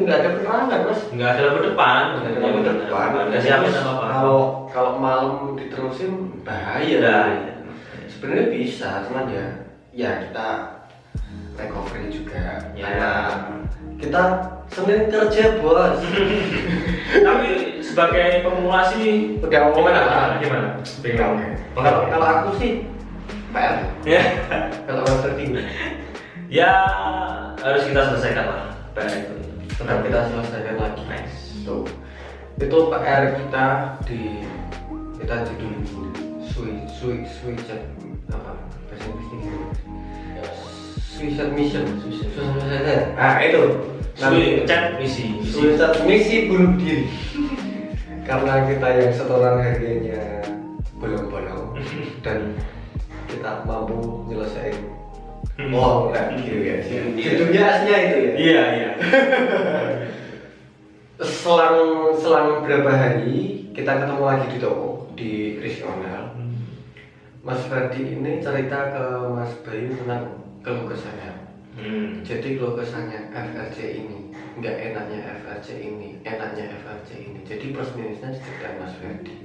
Speaker 2: nggak ada penerangan Mas.
Speaker 1: Nggak ada lampu depan.
Speaker 2: Nggak ada lampu depan.
Speaker 1: Nggak siapin apa-apa.
Speaker 2: Kalau malam diterusin bahaya.
Speaker 1: Ya.
Speaker 2: Sebenarnya bisa, cuman ya kita recovery juga.
Speaker 1: Ya.
Speaker 2: Karena kita Senin kerja bos.
Speaker 1: Tapi sebagai pemula sih
Speaker 2: Udah ngomong
Speaker 1: gimana? Gimana? Bingung.
Speaker 2: Kalau aku sih PR.
Speaker 1: Ya.
Speaker 2: Kalau orang tertinggi.
Speaker 1: Ya harus kita selesaikan lah PR itu.
Speaker 2: Tetap kita selesaikan lagi.
Speaker 1: Nice.
Speaker 2: Tuh. Itu PR kita judulin suicide apa bahasa Inggrisnya suicide mission. Nah itu
Speaker 1: Suicide misi.
Speaker 2: suicide misi bunuh diri. Karena kita yang setoran harganya bolong-bolong dan kita mampu nyelesain gitu ya. Judulnya aslinya itu ya.
Speaker 1: Iya.
Speaker 2: Selang berapa hari kita ketemu lagi di toko di Krisional. Mas Ferdi ini cerita ke Mas Bayu tentang keluh kesahnya. Jadi keluh kesahnya FRC ini, nggak enaknya FRC ini, enaknya FRC ini. Jadi plus minusnya diceritain Mas Ferdi.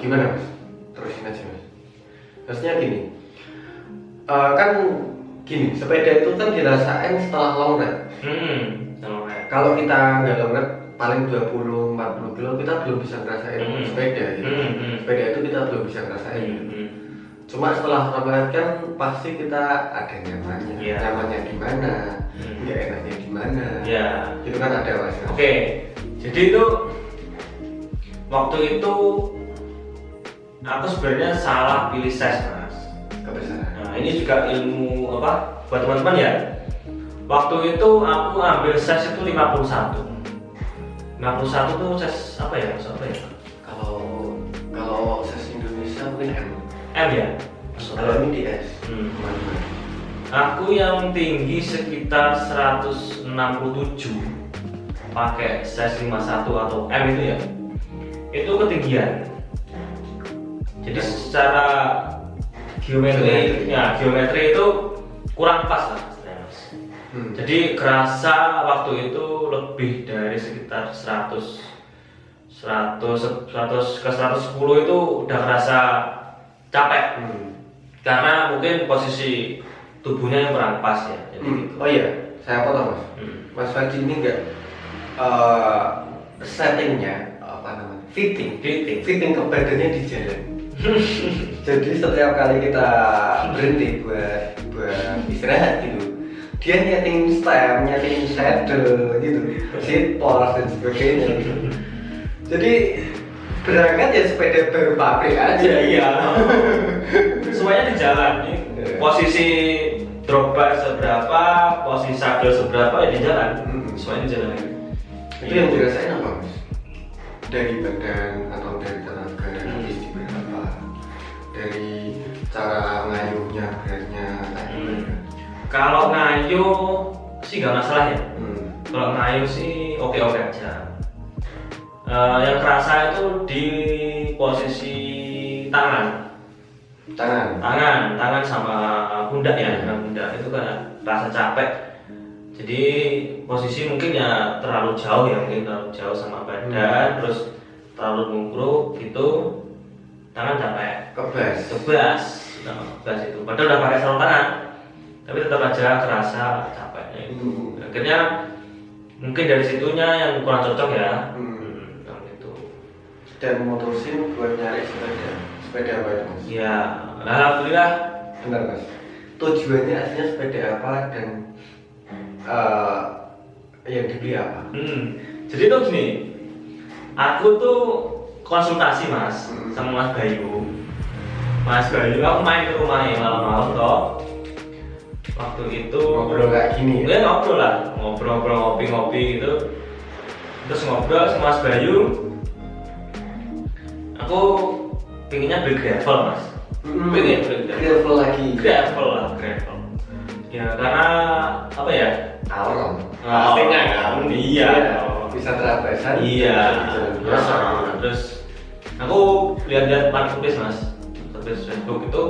Speaker 2: Gimana Mas? Terusin aja Mas. Maksudnya gini, kan gini, sepeda itu kan dirasain setelah long ride. Kalau kita nggak long ride paling 20-40 kilo kita belum bisa ngerasain sepeda gitu. Sepeda itu kita belum bisa ngerasain. Cuma setelah long ride kan pasti kita ada nyamannya. Nyamannya di mana, nggak enaknya di mana. Itu kan ada Mas.
Speaker 1: Oke. Jadi itu waktu itu aku sebenarnya salah pilih size Mas.
Speaker 2: Kebesaran.
Speaker 1: Nah ini juga ilmu apa buat teman-teman ya. Waktu itu aku ambil size itu 51 tuh size apa ya?
Speaker 2: Kalau size Indonesia mungkin
Speaker 1: M ya?
Speaker 2: Kalau ini di S.
Speaker 1: Aku yang tinggi sekitar 167 pakai size 51 atau M itu ya. Itu ketinggian. Jadi secara geometri itu kurang pas lah. Jadi kerasa waktu itu lebih dari sekitar 100 ke 110 itu udah kerasa capek. Karena mungkin posisi tubuhnya yang kurang pas ya. Jadi gitu.
Speaker 2: Oh iya, saya potong Mas. Mas Faji ini enggak settingnya apa namanya? Fitting ke badannya di jalan. Jadi setiap kali kita berhenti buat istirahat gitu, dia nyeting stem, nyeting saddle gitu, seat post dan sebagainya gitu. Jadi berangkat ya sepeda baru pabrik aja.
Speaker 1: Iya. Semuanya di jalan nih. Posisi drop bar seberapa, posisi saddle seberapa ya di jalan. Semuanya di jalan.
Speaker 2: Itu yang dirasain apa Mas? Dari badan atau dari tenaga habis di berapa? Dari cara ngayuhnya, beratnya,
Speaker 1: Kalau ngayuh sih nggak masalah ya. Kalau ngayuh sih oke-oke aja. Yang kerasa itu di posisi tangan sama pundak ya, pundak itu kan rasa capek. Jadi posisi mungkin ya terlalu jauh sama badan, terus terlalu mungkruk gitu, tangan capek. Kebas itu. Padahal udah pakai sarung tangan, tapi tetap aja kerasa capeknya itu. Akhirnya mungkin dari situnya yang kurang cocok ya. Gitu.
Speaker 2: Dan mutusin buat nyari sepeda apa itu Mas?
Speaker 1: Ya, alhamdulillah.
Speaker 2: Benar Mas. Tujuannya aslinya sepeda apa dan yang dibeli apa?
Speaker 1: Jadi tuh gini, aku tuh konsultasi Mas sama Mas Bayu. Aku main ke rumahnya malam-malam toh. Waktu itu
Speaker 2: ngobrol kayak gini
Speaker 1: ya? Ngobrol ngopi-ngopi gitu. terus ngobrol sama Mas Bayu, aku pinginnya beli gravel mas. Pengen beli
Speaker 2: gravel lagi.
Speaker 1: Gravel lah, gravel. Ya karena apa ya?
Speaker 2: Alam.
Speaker 1: Pastinya kan. Iya.
Speaker 2: Bisa terapesan.
Speaker 1: Iya.
Speaker 2: Biasa.
Speaker 1: Terus aku lihat-lihat marketplace mas, marketplace Facebook itu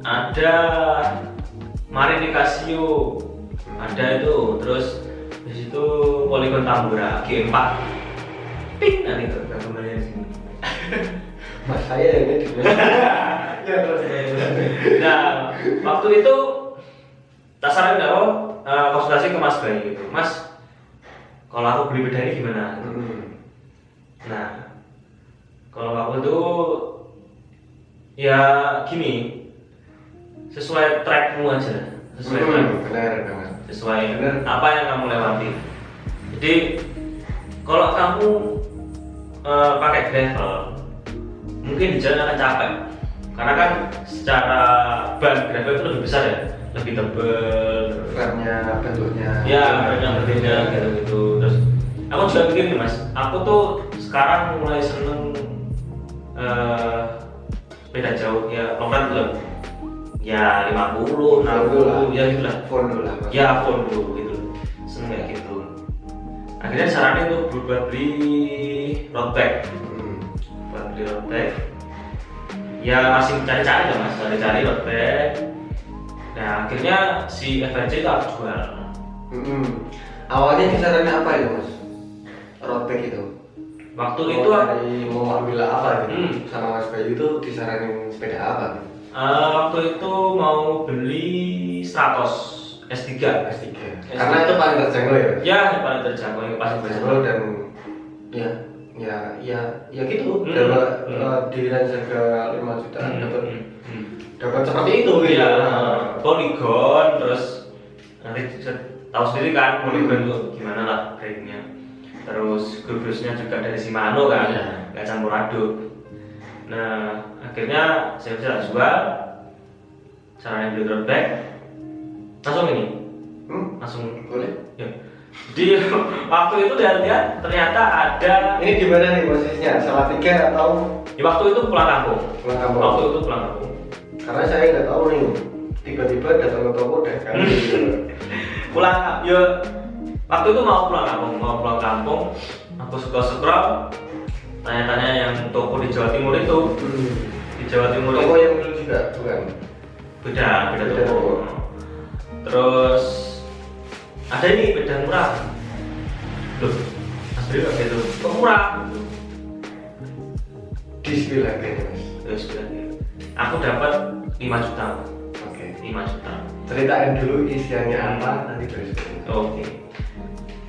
Speaker 1: ada Marini Casio, ada itu, terus di situ Polygon Tambora G4. Ping, nanti itu gambarnya di sini.
Speaker 2: Mas saya ini. Ya terus.
Speaker 1: Nah, waktu itu tak saran aku konsultasi ke Mas Bayu gitu. Mas, kalau aku beli beda ini gimana? Nah, kalau waktu itu ya gini, sesuai trackmu aja, sesuai trackmu.
Speaker 2: Benar, benar.
Speaker 1: Sesuai
Speaker 2: Benar.
Speaker 1: apa yang kamu lewati. Jadi kalau kamu pakai gravel, mungkin di jalan akan capek, karena kan secara ban gravel itu lebih besar ya, lebih tebal,
Speaker 2: Remnya, bentuknya.
Speaker 1: ya banyak berbeda gitu. Terus aku juga mikir nih mas, aku tuh sekarang mulai seneng sepeda jauh ya, long run tuh ya 50, 60 ya gitu lah.
Speaker 2: Fondo lah. Mas.
Speaker 1: Ya fondo gitu, seneng kayak gitu. Akhirnya saranin tuh buat beli road bike, buat beli road bike. Ya masih cari-cari kan mas, cari-cari road bike. Nah akhirnya si FRC itu aku jual.
Speaker 2: Awalnya kisarannya apa itu mas? Road bike itu?
Speaker 1: Waktu
Speaker 2: Mau
Speaker 1: itu aku,
Speaker 2: dari mau ambil apa gitu? Sama Mas Bayu itu disaranin sepeda apa gitu?
Speaker 1: waktu itu mau beli Stratos S3.
Speaker 2: S3. Karena itu paling terjangkau ya?
Speaker 1: Ya yang paling terjangkau, yang pasti
Speaker 2: Terjangkau dan ya gitu. Dapat di range harga 5 juta dapat seperti itu gitu.
Speaker 1: Iya, Polygon, terus nanti tahu sendiri kan Polygon itu gimana lah brandnya. Terus grup-grupnya juga dari Shimano kan, nggak campur aduk. Nah akhirnya saya bisa jual, caranya beli road bike, langsung ini, langsung
Speaker 2: Boleh?
Speaker 1: ya. Di waktu itu lihat ternyata ada.
Speaker 2: Ini di mana nih posisinya? Salatiga atau
Speaker 1: Di waktu itu pulang kampung.
Speaker 2: pulang kampung?
Speaker 1: Waktu itu pulang kampung.
Speaker 2: Karena saya nggak tahu nih, tiba-tiba datang ke toko dan kan.
Speaker 1: Pulang ya. Waktu itu mau pulang kampung, aku scroll, tanya-tanya yang toko di Jawa Timur itu. Di Jawa Timur
Speaker 2: Toko
Speaker 1: itu
Speaker 2: yang dulu juga bukan?
Speaker 1: beda
Speaker 2: Beda
Speaker 1: toko.
Speaker 2: toko.
Speaker 1: Terus ada ini beda murah. Loh, Mas Bri kayak gitu, kok murah?
Speaker 2: Dispil harganya mas.
Speaker 1: Terus bilang, aku dapat 5 juta.
Speaker 2: Oke.
Speaker 1: 5 juta.
Speaker 2: Ceritain dulu isiannya apa, nanti baru seperti itu.
Speaker 1: Oke.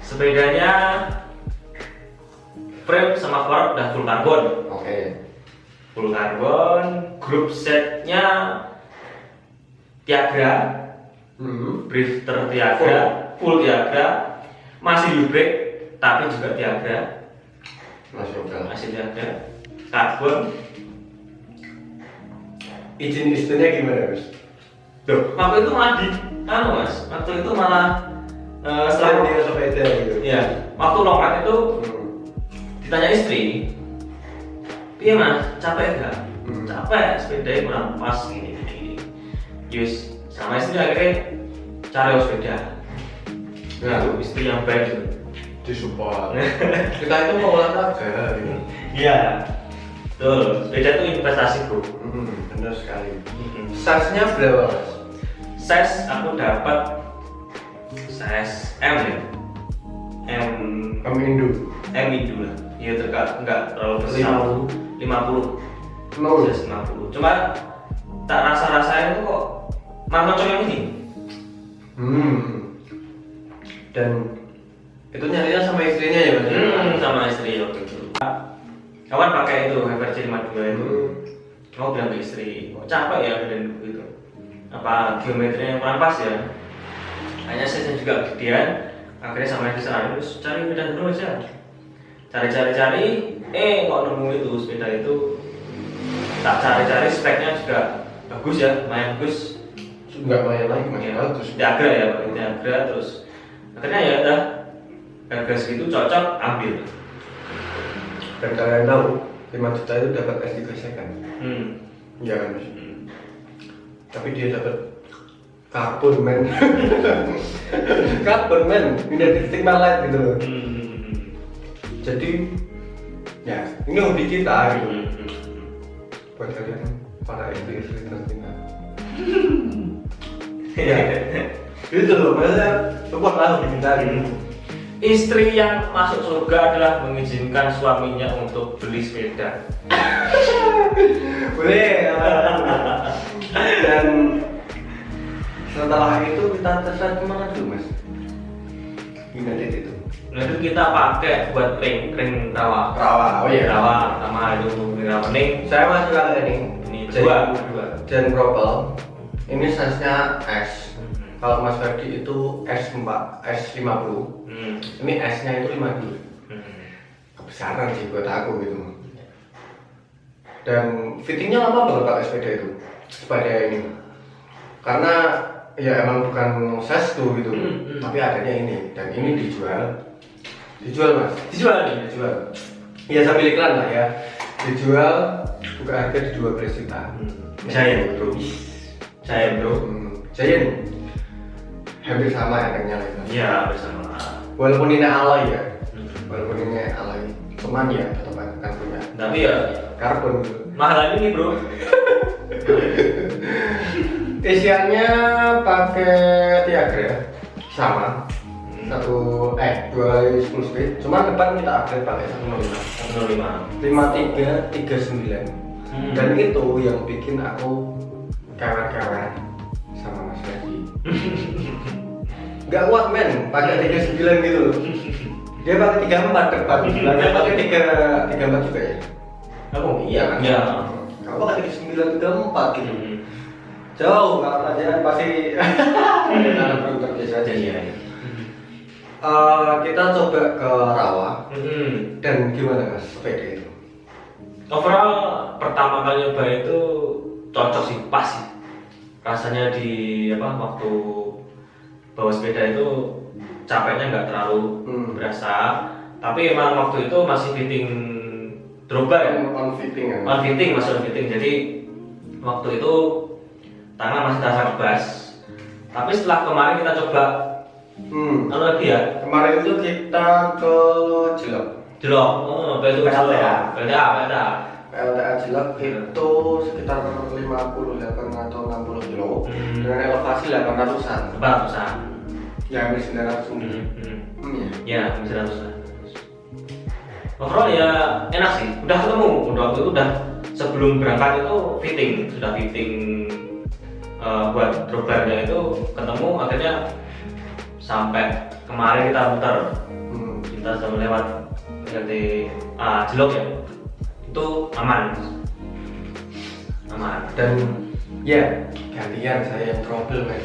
Speaker 1: Sepedanya frame sama fork udah full karbon.
Speaker 2: Oke.
Speaker 1: Full karbon, grup setnya Tiagra, Drifter Tiagra, full Tiagra, masih lubrek tapi juga Tiagra, masih Tiagra, karbon.
Speaker 2: Izin istrinya gimana mas?
Speaker 1: Loh, waktu itu malah mas, waktu itu malah
Speaker 2: Selain
Speaker 1: setelah
Speaker 2: dia sepeda gitu.
Speaker 1: ya, waktu long run itu ditanya istri, iya mas, capek gak? Capek, sepedanya kurang pas gini. Yus, sama istri akhirnya cari sepeda.
Speaker 2: Ya.
Speaker 1: Itu istri yang baik gitu.
Speaker 2: Disupport. Kita itu mau olahraga gitu.
Speaker 1: Iya, betul. Sepeda itu investasi bro.
Speaker 2: Benar sekali. Size-nya berapa mas?
Speaker 1: Size aku dapat size M ya. M
Speaker 2: Indo.
Speaker 1: Indo lah. Iya enggak terlalu besar. 50. Size 50. Cuma tak rasa-rasain itu kok malah cocok yang ini.
Speaker 2: Dan itu nyarinya sama istrinya ya mas?
Speaker 1: Sama istri waktu itu. Kawan pakai itu FRC 52 itu. Mau bilang ke istri, kok capek ya dan begitu. Apa geometrinya yang kurang pas ya? Hanya saya juga kemudian akhirnya sama istri saranin terus cari sepeda dulu aja. Cari-cari, kok nemu itu sepeda itu. Tak cari-cari speknya juga bagus ya, lumayan bagus.
Speaker 2: Enggak main lagi mas, bagus.
Speaker 1: Tiagra ya, pakai Tiagra terus akhirnya ya udah harga segitu cocok ambil.
Speaker 2: Dan kalian tahu 5 juta itu dapat S3 second. Iya kan Mas? Tapi dia dapat karbon men. Karbon men, tidak stigma light gitu loh. Jadi ya ini hobi kita gitu. Buat kalian para istri tercinta. Ya, gitu loh, maksudnya support lah hobi kita gitu.
Speaker 1: Istri yang masuk surga adalah mengizinkan suaminya untuk beli sepeda.
Speaker 2: Boleh. Dan setelah itu kita terserah kemana dulu Mas? United itu.
Speaker 1: Nah itu kita pakai buat ring rawa.
Speaker 2: Oh iya.
Speaker 1: Rawa sama itu ring rawa nih.
Speaker 2: Saya masih pakai ini.
Speaker 1: Ini dua.
Speaker 2: Jan Propel. Ini size-nya S. Kalau Mas Ferdi itu S4, S50. Ini S-nya itu 50. Kebesaran sih buat aku gitu. Dan fittingnya lama banget pakai sepeda itu. Sepeda ini. Karena ya emang bukan size tuh gitu. Tapi adanya ini dan ini dijual. Dijual Mas. Dijual. Ya sambil iklan lah ya. Dijual buka harga di 12 juta.
Speaker 1: Giant bro.
Speaker 2: Giant. Hampir sama harganya lah itu.
Speaker 1: Iya bersama.
Speaker 2: Walaupun ini alloy ya. Walaupun ini alloy. Cuman ya tetap akan punya.
Speaker 1: Tapi ya
Speaker 2: karbon gitu.
Speaker 1: mahalan ini bro.
Speaker 2: Isiannya pakai Tiagra sama dua kali 10 speed. Cuman depan kita upgrade pakai 105 5339. Dan itu yang bikin aku kewer-kewer sama Mas Ferdi. Gak kuat men, pakai 39 gitu loh. Dia pakai 34 depan, belakang pakai 34 juga ya.
Speaker 1: Aku
Speaker 2: Iya kan?
Speaker 1: Iya.
Speaker 2: Kamu pakai 39 34 gitu. Jauh kalau pelajaran pasti anak beruntung biasa aja
Speaker 1: Iya.
Speaker 2: Kita coba ke rawa dan gimana Mas sepeda itu?
Speaker 1: Overall pertama kali nyoba itu cocok sih, pas sih. Rasanya di waktu bawa sepeda itu capeknya nggak terlalu berasa. Tapi emang waktu itu masih fitting dropbar ya.
Speaker 2: On fitting ya.
Speaker 1: Masih on fitting. Jadi waktu itu tangan masih terasa kebas. Tapi setelah kemarin kita coba apa lagi ya?
Speaker 2: Kemarin itu kita ke Jelok.
Speaker 1: PLTA.
Speaker 2: PLTA Jelok itu sekitar 58 atau 60 kilo dengan elevasi 800-an.
Speaker 1: 400-an.
Speaker 2: Ya hampir 900
Speaker 1: Ya, hampir 900-an. Overall ya enak sih. Udah ketemu. Waktu itu udah sebelum berangkat itu sudah fitting buat dropbarnya itu ketemu, akhirnya sampai kemarin kita muter. Kita sudah lewat dari Jelok ya. Itu aman.
Speaker 2: Dan ya gantian saya yang trouble men.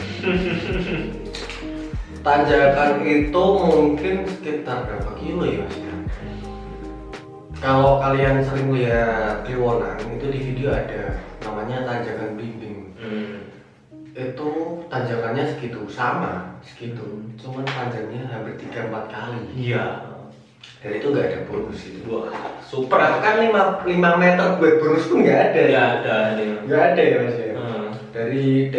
Speaker 2: Tanjakan itu mungkin sekitar berapa kilo ya Mas? Kalau kalian sering lihat Kliwonan itu di video ada namanya tanjakan bimbing. Itu tanjakannya segitu, cuman panjangnya hampir 3-4 kali.
Speaker 1: Iya.
Speaker 2: Dan itu nggak ada bonus itu.
Speaker 1: Wah, super.
Speaker 2: Bahkan 5 meter buat bonus pun nggak ada. Nggak ada ya Mas ya. Dari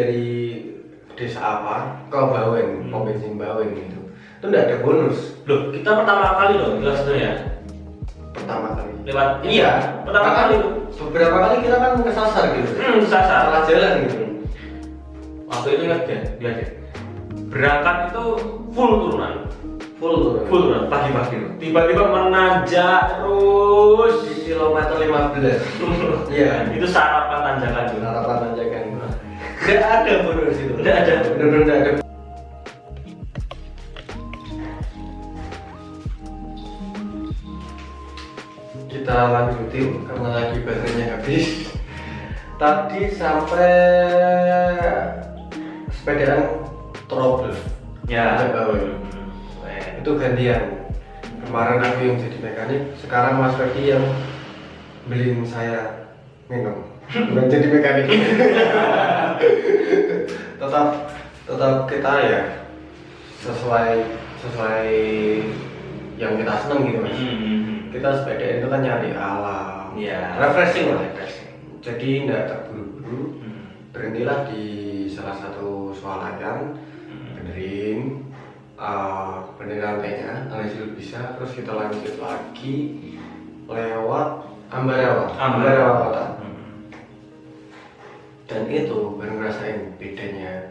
Speaker 2: desa apa ke Bawen, pom bensin Bawen itu nggak ada bonus.
Speaker 1: Loh, kita pertama kali loh jelas itu ya.
Speaker 2: Pertama kali.
Speaker 1: Lewat pertama
Speaker 2: Bahkan
Speaker 1: kali.
Speaker 2: Beberapa kali kita kan kesasar gitu.
Speaker 1: Sasar.
Speaker 2: Salah jalan gitu.
Speaker 1: Waktu itu ingat ya, lihat ya. Berangkat itu full turunan. Pagi-pagi loh. Tiba-tiba menanjak terus
Speaker 2: Di kilometer 15. Iya.
Speaker 1: Itu sarapan tanjakan tuh.
Speaker 2: Harapan tanjakan. Nggak ada bonus itu.
Speaker 1: Nggak ada.
Speaker 2: Bener-bener nggak ada. Kita lanjutin karena lagi baterainya habis. Tadi sampai sepedaan trouble.
Speaker 1: Ya.
Speaker 2: Itu gantian. Kemarin aku yang jadi mekanik, sekarang Mas Ferdi yang beliin saya minum. Bukan jadi mekanik. tetap kita ya sesuai yang kita seneng gitu mas. Kita sepeda itu kan nyari alam,
Speaker 1: Iya.
Speaker 2: refreshing lah.
Speaker 1: Refreshing.
Speaker 2: Jadi tidak terburu-buru, berhentilah di salah satu swalayan, benerin lantainya, analisis dulu bisa, terus kita lanjut lagi lewat Ambarawa Kota. Dan itu baru ngerasain bedanya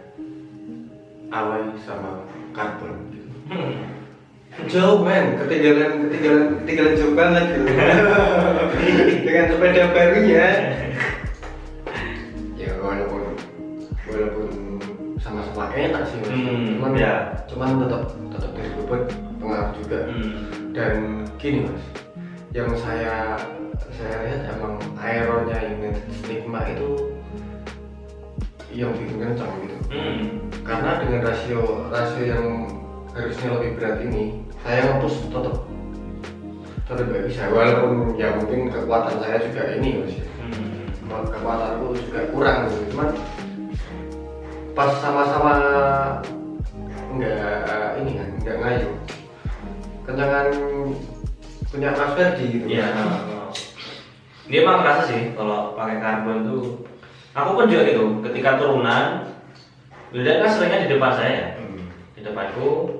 Speaker 2: alloy sama karbon gitu. Jauh men, ketinggalan jauh banget gitu. Dengan sepeda barunya ya walaupun sama-sama enak sih mas. Cuman tetap dari bobot pengaruh juga. Dan gini mas, yang saya lihat emang aeronya yang stigma itu yang bikin kencang gitu. Karena dengan rasio yang harusnya lebih berat ini, saya ngepush tetap nggak bisa. Walaupun ya mungkin kekuatan saya juga ini mas ya. Kekuatanku juga kurang gitu. Cuman pas sama-sama nggak ngayuh, kencangan punya Mas Ferdi gitu.
Speaker 1: Iya. Dia emang kerasa sih kalau pakai karbon tuh. Aku pun juga gitu. Ketika turunan, Wildan kan seringnya di depan saya ya. Di depanku,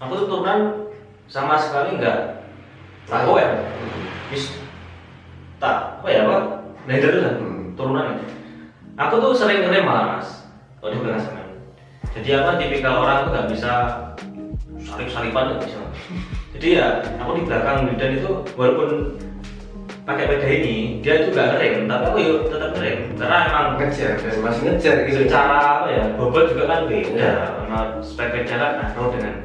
Speaker 1: aku tuh turunan sama sekali nggak tahu ya. Tak, apa ya pak? Belajar dulu lah. Turunan gitu. Aku tuh sering ngerem malah mas. Kalau di belakang semen. Jadi apa tipikal orang tuh nggak bisa salip-salipan nggak bisa. Jadi ya aku di belakang Wildan itu walaupun pakai sepeda ini dia itu nggak ngerem, tapi aku yuk tetap ngerem karena emang
Speaker 2: ngejar dan masih ngejar gitu.
Speaker 1: Secara apa ya, bobot juga kan beda. Karena spek sepeda kan nano dengan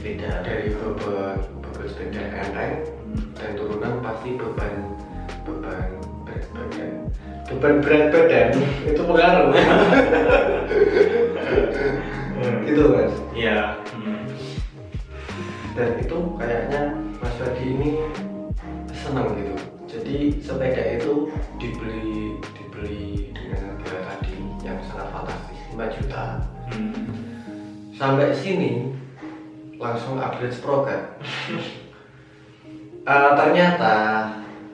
Speaker 1: beda.
Speaker 2: Dari bobot sepeda enteng dan turunan pasti beban berat badan itu pengaruh. Gitu mas.
Speaker 1: Iya.
Speaker 2: Dan itu kayaknya Mas Ferdi ini senang gitu. Jadi sepeda itu dibeli dengan harga tadi yang sangat fantastis 5 juta. Sampai sini langsung upgrade sprocket. Ternyata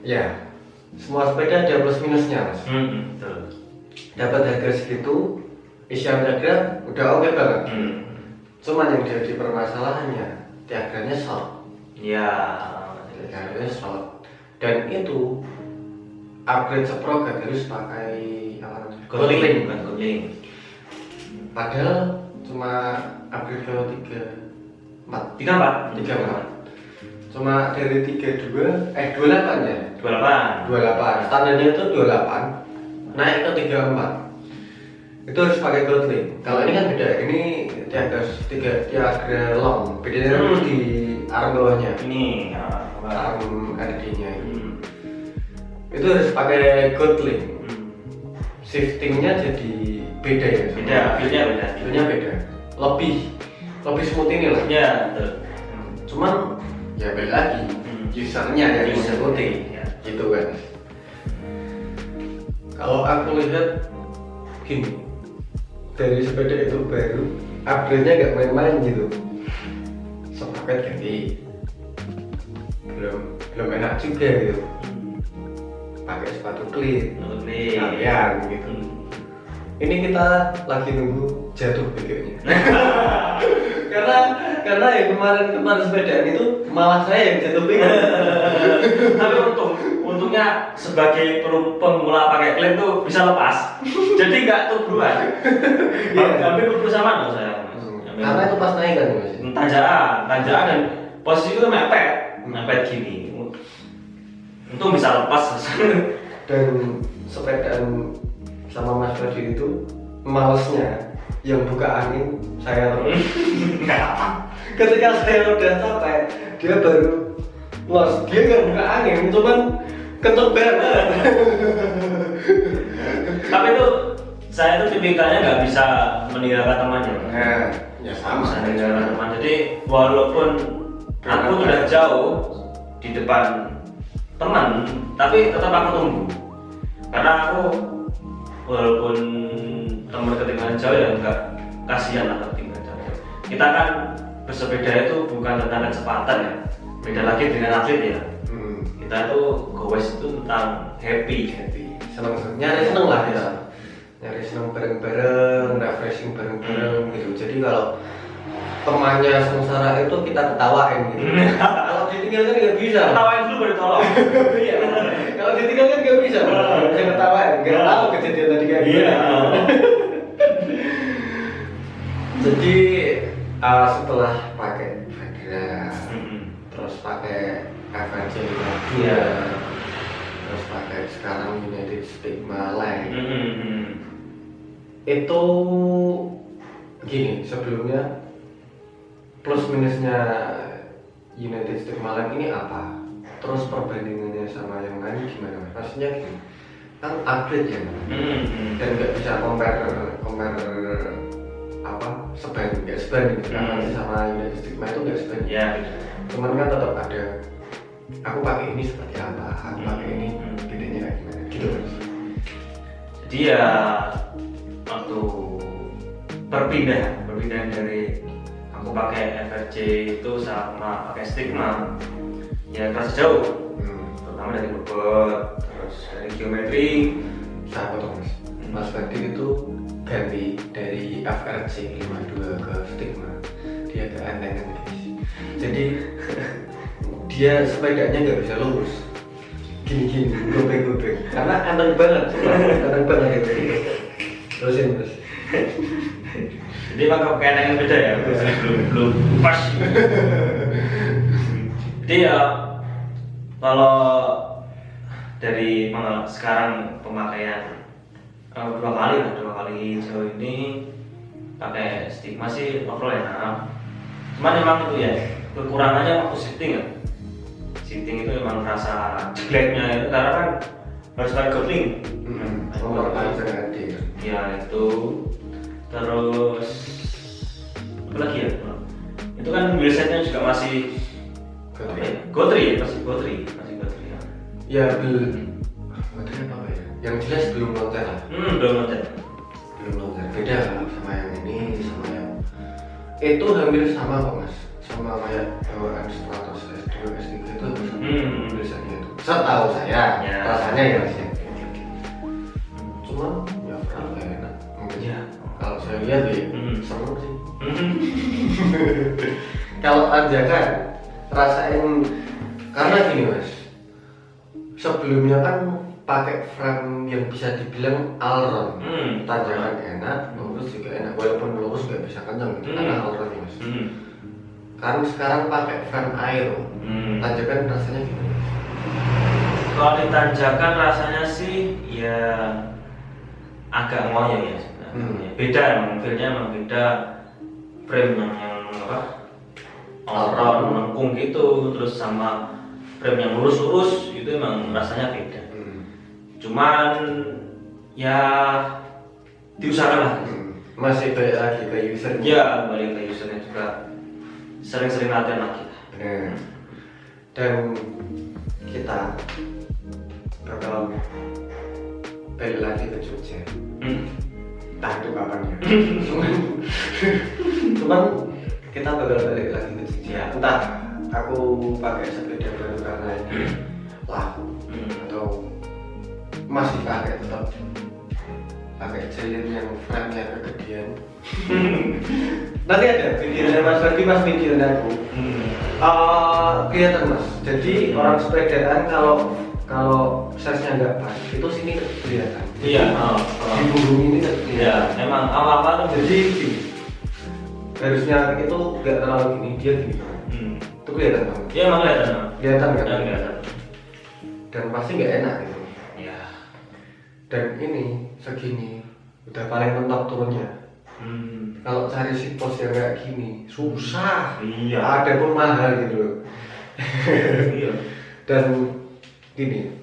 Speaker 2: ya semua sepeda ada plus minusnya mas.
Speaker 1: Betul.
Speaker 2: Dapat harga segitu, isian harga udah oke banget. Cuman yang jadi permasalahannya tiaganya short.
Speaker 1: Iya.
Speaker 2: Tiaganya short. Dan itu upgrade sprocket harus pakai
Speaker 1: Kotlin, bukan Kotlin.
Speaker 2: Padahal cuma upgrade ke 3 4 cuma dari 28 ya? 28 standarnya itu 28 naik ke 34 itu harus pakai Kotlin. Kalau ini kan beda, ini tiagra long, bedanya di arm bawahnya
Speaker 1: Ini
Speaker 2: arm RD-nya itu harus pakai Kotlin. Shiftingnya jadi beda ya? Feelnya beda. Lebih smooth ini lah.
Speaker 1: Ya, betul.
Speaker 2: Cuman ya balik lagi usernya yang mengikuti gitu kan. Kalau aku lihat gini, dari sepeda itu baru upgrade-nya gak main-main gitu. Sprocket ganti, belum enak juga gitu. Pakai sepatu cleat kalian gitu. Ini kita lagi nunggu jatuh pikirnya. karena ya kemarin sepedaan itu malah saya yang jatuh pikir.
Speaker 1: Tapi untungnya sebagai pemula pakai klip tuh bisa lepas. Jadi nggak turbulan. Hampir turbulan sama dong saya.
Speaker 2: Karena itu pas naik kan mas.
Speaker 1: Tanjakan dan posisi itu mepet gini. Untung bisa lepas.
Speaker 2: Dan sepedaan sama Mas Ferdi itu malesnya yang buka angin saya terus. Ketika saya udah capek, dia baru los. Dia nggak buka angin, cuman kenceng banget.
Speaker 1: Tapi itu saya tuh tipikalnya nggak bisa meninggalkan temannya.
Speaker 2: Nah, ya sama.
Speaker 1: Bisa meninggalkan teman. Jadi walaupun aku udah jauh di depan teman, tapi tetap aku tunggu. Karena aku walaupun teman ketinggalan jauh ya enggak kasihan lah ketinggalan jauh. Kita kan bersepeda itu bukan tentang kecepatan ya, Beda lagi dengan atlet ya.
Speaker 2: Hmm.
Speaker 1: Kita tuh goes itu tentang happy.
Speaker 2: Seneng nyari seneng lah ya, nyari seneng bareng-bareng, refreshing bareng-bareng gitu. Jadi kalau temannya sengsara itu kita ketawain gitu. Kalau ditinggal kan nggak bisa.
Speaker 1: Ketawain dulu baru tolong.
Speaker 2: Iya. Kalau ditinggal kan nggak bisa. Bisa ketawain. Nggak tahu kejadian tadi kayak gimana. Jadi setelah pakai Federa, terus pakai FNC lagi ya, terus pakai sekarang United Stigma Line. Itu gini, sebelumnya plus minusnya United Stigma Line ini apa? Terus perbandingannya sama yang lain gimana? Maksudnya gini, kan upgrade ya, dan nggak bisa compare apa sebanding gitu kan sama United Stigma itu nggak sebanding.
Speaker 1: Ya.
Speaker 2: Cuman kan tetap ada. Aku pakai ini seperti apa? Aku pakai ini bedanya kayak gimana? Gitu.
Speaker 1: Jadi ya waktu perpindahan dari aku pakai FRC itu sama pakai Stigma ya terasa jauh. Pertama dari bobot, terus dari geometri.
Speaker 2: Saya potong Mas Fadil itu ganti dari FRC 52 ke Stigma. Dia ke antengan guys. Jadi dia sepedanya nggak bisa lurus. Gini gobeng karena anteng banget terusin terus.
Speaker 1: Jadi pakai antengan beda ya, belum pas. Jadi ya kalau dari sekarang pemakaian dua kali jauh ini pakai Stigma sih overall enak. Cuman emang itu ya kekurangannya waktu shifting ya. Shifting itu emang rasa jeleknya itu karena kan harus pakai gopling. Ya itu terus apa lagi ya? Itu kan wheelsetnya juga masih Gotri ya, masih Gotri ya.
Speaker 2: Ya Gotri apa ya? Yang jelas belum loncat lah.
Speaker 1: Belum loncat.
Speaker 2: Beda sama yang ini sama yang itu hampir sama kok mas, sama kayak bawaan Stratos S2 S3 itu biasanya itu. Setahu saya, rasanya ya mas ya. Cuma ya kurang enak.
Speaker 1: Ya.
Speaker 2: Kalau saya lihat ya seru sih. Kalau tanjakan rasain karena gini mas, sebelumnya kan pakai frame yang bisa dibilang allround, tanjakan enak, lurus juga enak, walaupun lurus nggak bisa kencang gitu karena allround ya mas. Kan sekarang pakai frame aero, tanjakan rasanya gimana?
Speaker 1: Kalau ditanjakan rasanya sih ya agak ngoyo ya sebenarnya. Beda emang, feelnya emang beda. Frame yang apa? Allround melengkung gitu, terus sama frame yang lurus-lurus itu emang rasanya beda. Cuman ya diusahakan lah.
Speaker 2: Masih balik lagi ke usernya.
Speaker 1: Ya balik ke usernya juga, sering-sering latihan lagi.
Speaker 2: Benar. Dan kita bakal balik lagi ke Jogja. Entah itu kapan ya. Cuman kita bakal balik lagi ke Jogja. Entah aku pakai sepeda baru karena ini laku atau masih pakai tetap pakai jalin yang frame-nya kegedean. Nanti ada videonya Mas Ferdi, Mas videonya aku. Kelihatan Mas. Jadi orang sepedaan kalau size-nya nggak pas, itu sini kelihatan.
Speaker 1: Iya.
Speaker 2: Di punggung ini kelihatan.
Speaker 1: Iya. Emang awal-awal tuh
Speaker 2: jadi gini. Harusnya itu nggak terlalu gini, dia gini. Itu kelihatan banget.
Speaker 1: Iya emang kelihatan.
Speaker 2: Kelihatan kan?
Speaker 1: Kelihatan.
Speaker 2: Dan pasti nggak enak gitu.
Speaker 1: Iya.
Speaker 2: Dan ini segini udah paling mentok turunnya. Kalau cari seat post yang kayak gini susah.
Speaker 1: Iya.
Speaker 2: Ada pun mahal gitu loh.
Speaker 1: Iya.
Speaker 2: Dan gini,